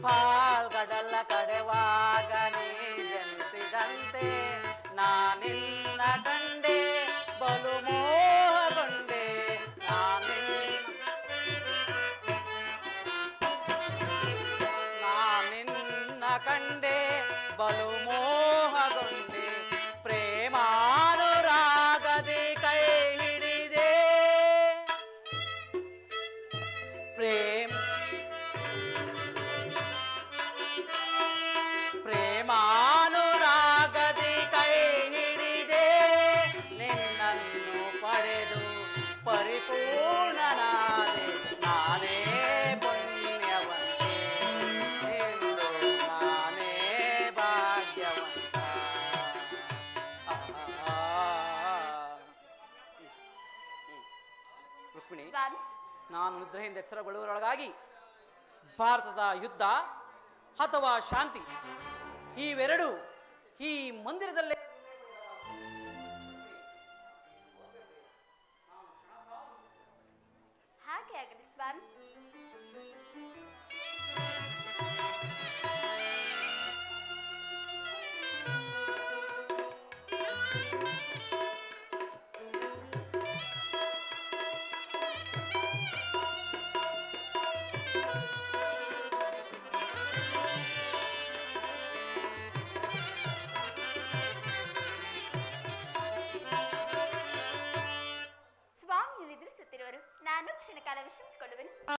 ಪಾಲ್ಗಡಲ ಕಡೆವಾಗ ನೀ ಜನಿಸಿದಂತೆ ನಾನಿನ್ನ ಕಂಡೆ ಬಲು ಮೋಹಗೊಂಡೆ. ನಾನಿನ್ನ ಕಂಡೆ ಬಲು ಮೋಹಗೊಂಡೆ. ಪ್ರೇಮಾನುರಾಗದಿ ಕೈ ರುಕ್ಮಿಣಿ, ಸ್ವಾಮಿ ನಾನು ನಿದ್ರೆಯಿಂದ ಎಚ್ಚರಗೊಳ್ಳುವರೊಳಗಾಗಿ ಭಾರತದ ಯುದ್ಧ ಅಥವಾ ಶಾಂತಿ ಇವೆರಡು ಈ ಮಂದಿರದಲ್ಲೇ ಹಾಗೆ ಆಗಲಿ ಸ್ವಾಮಿ.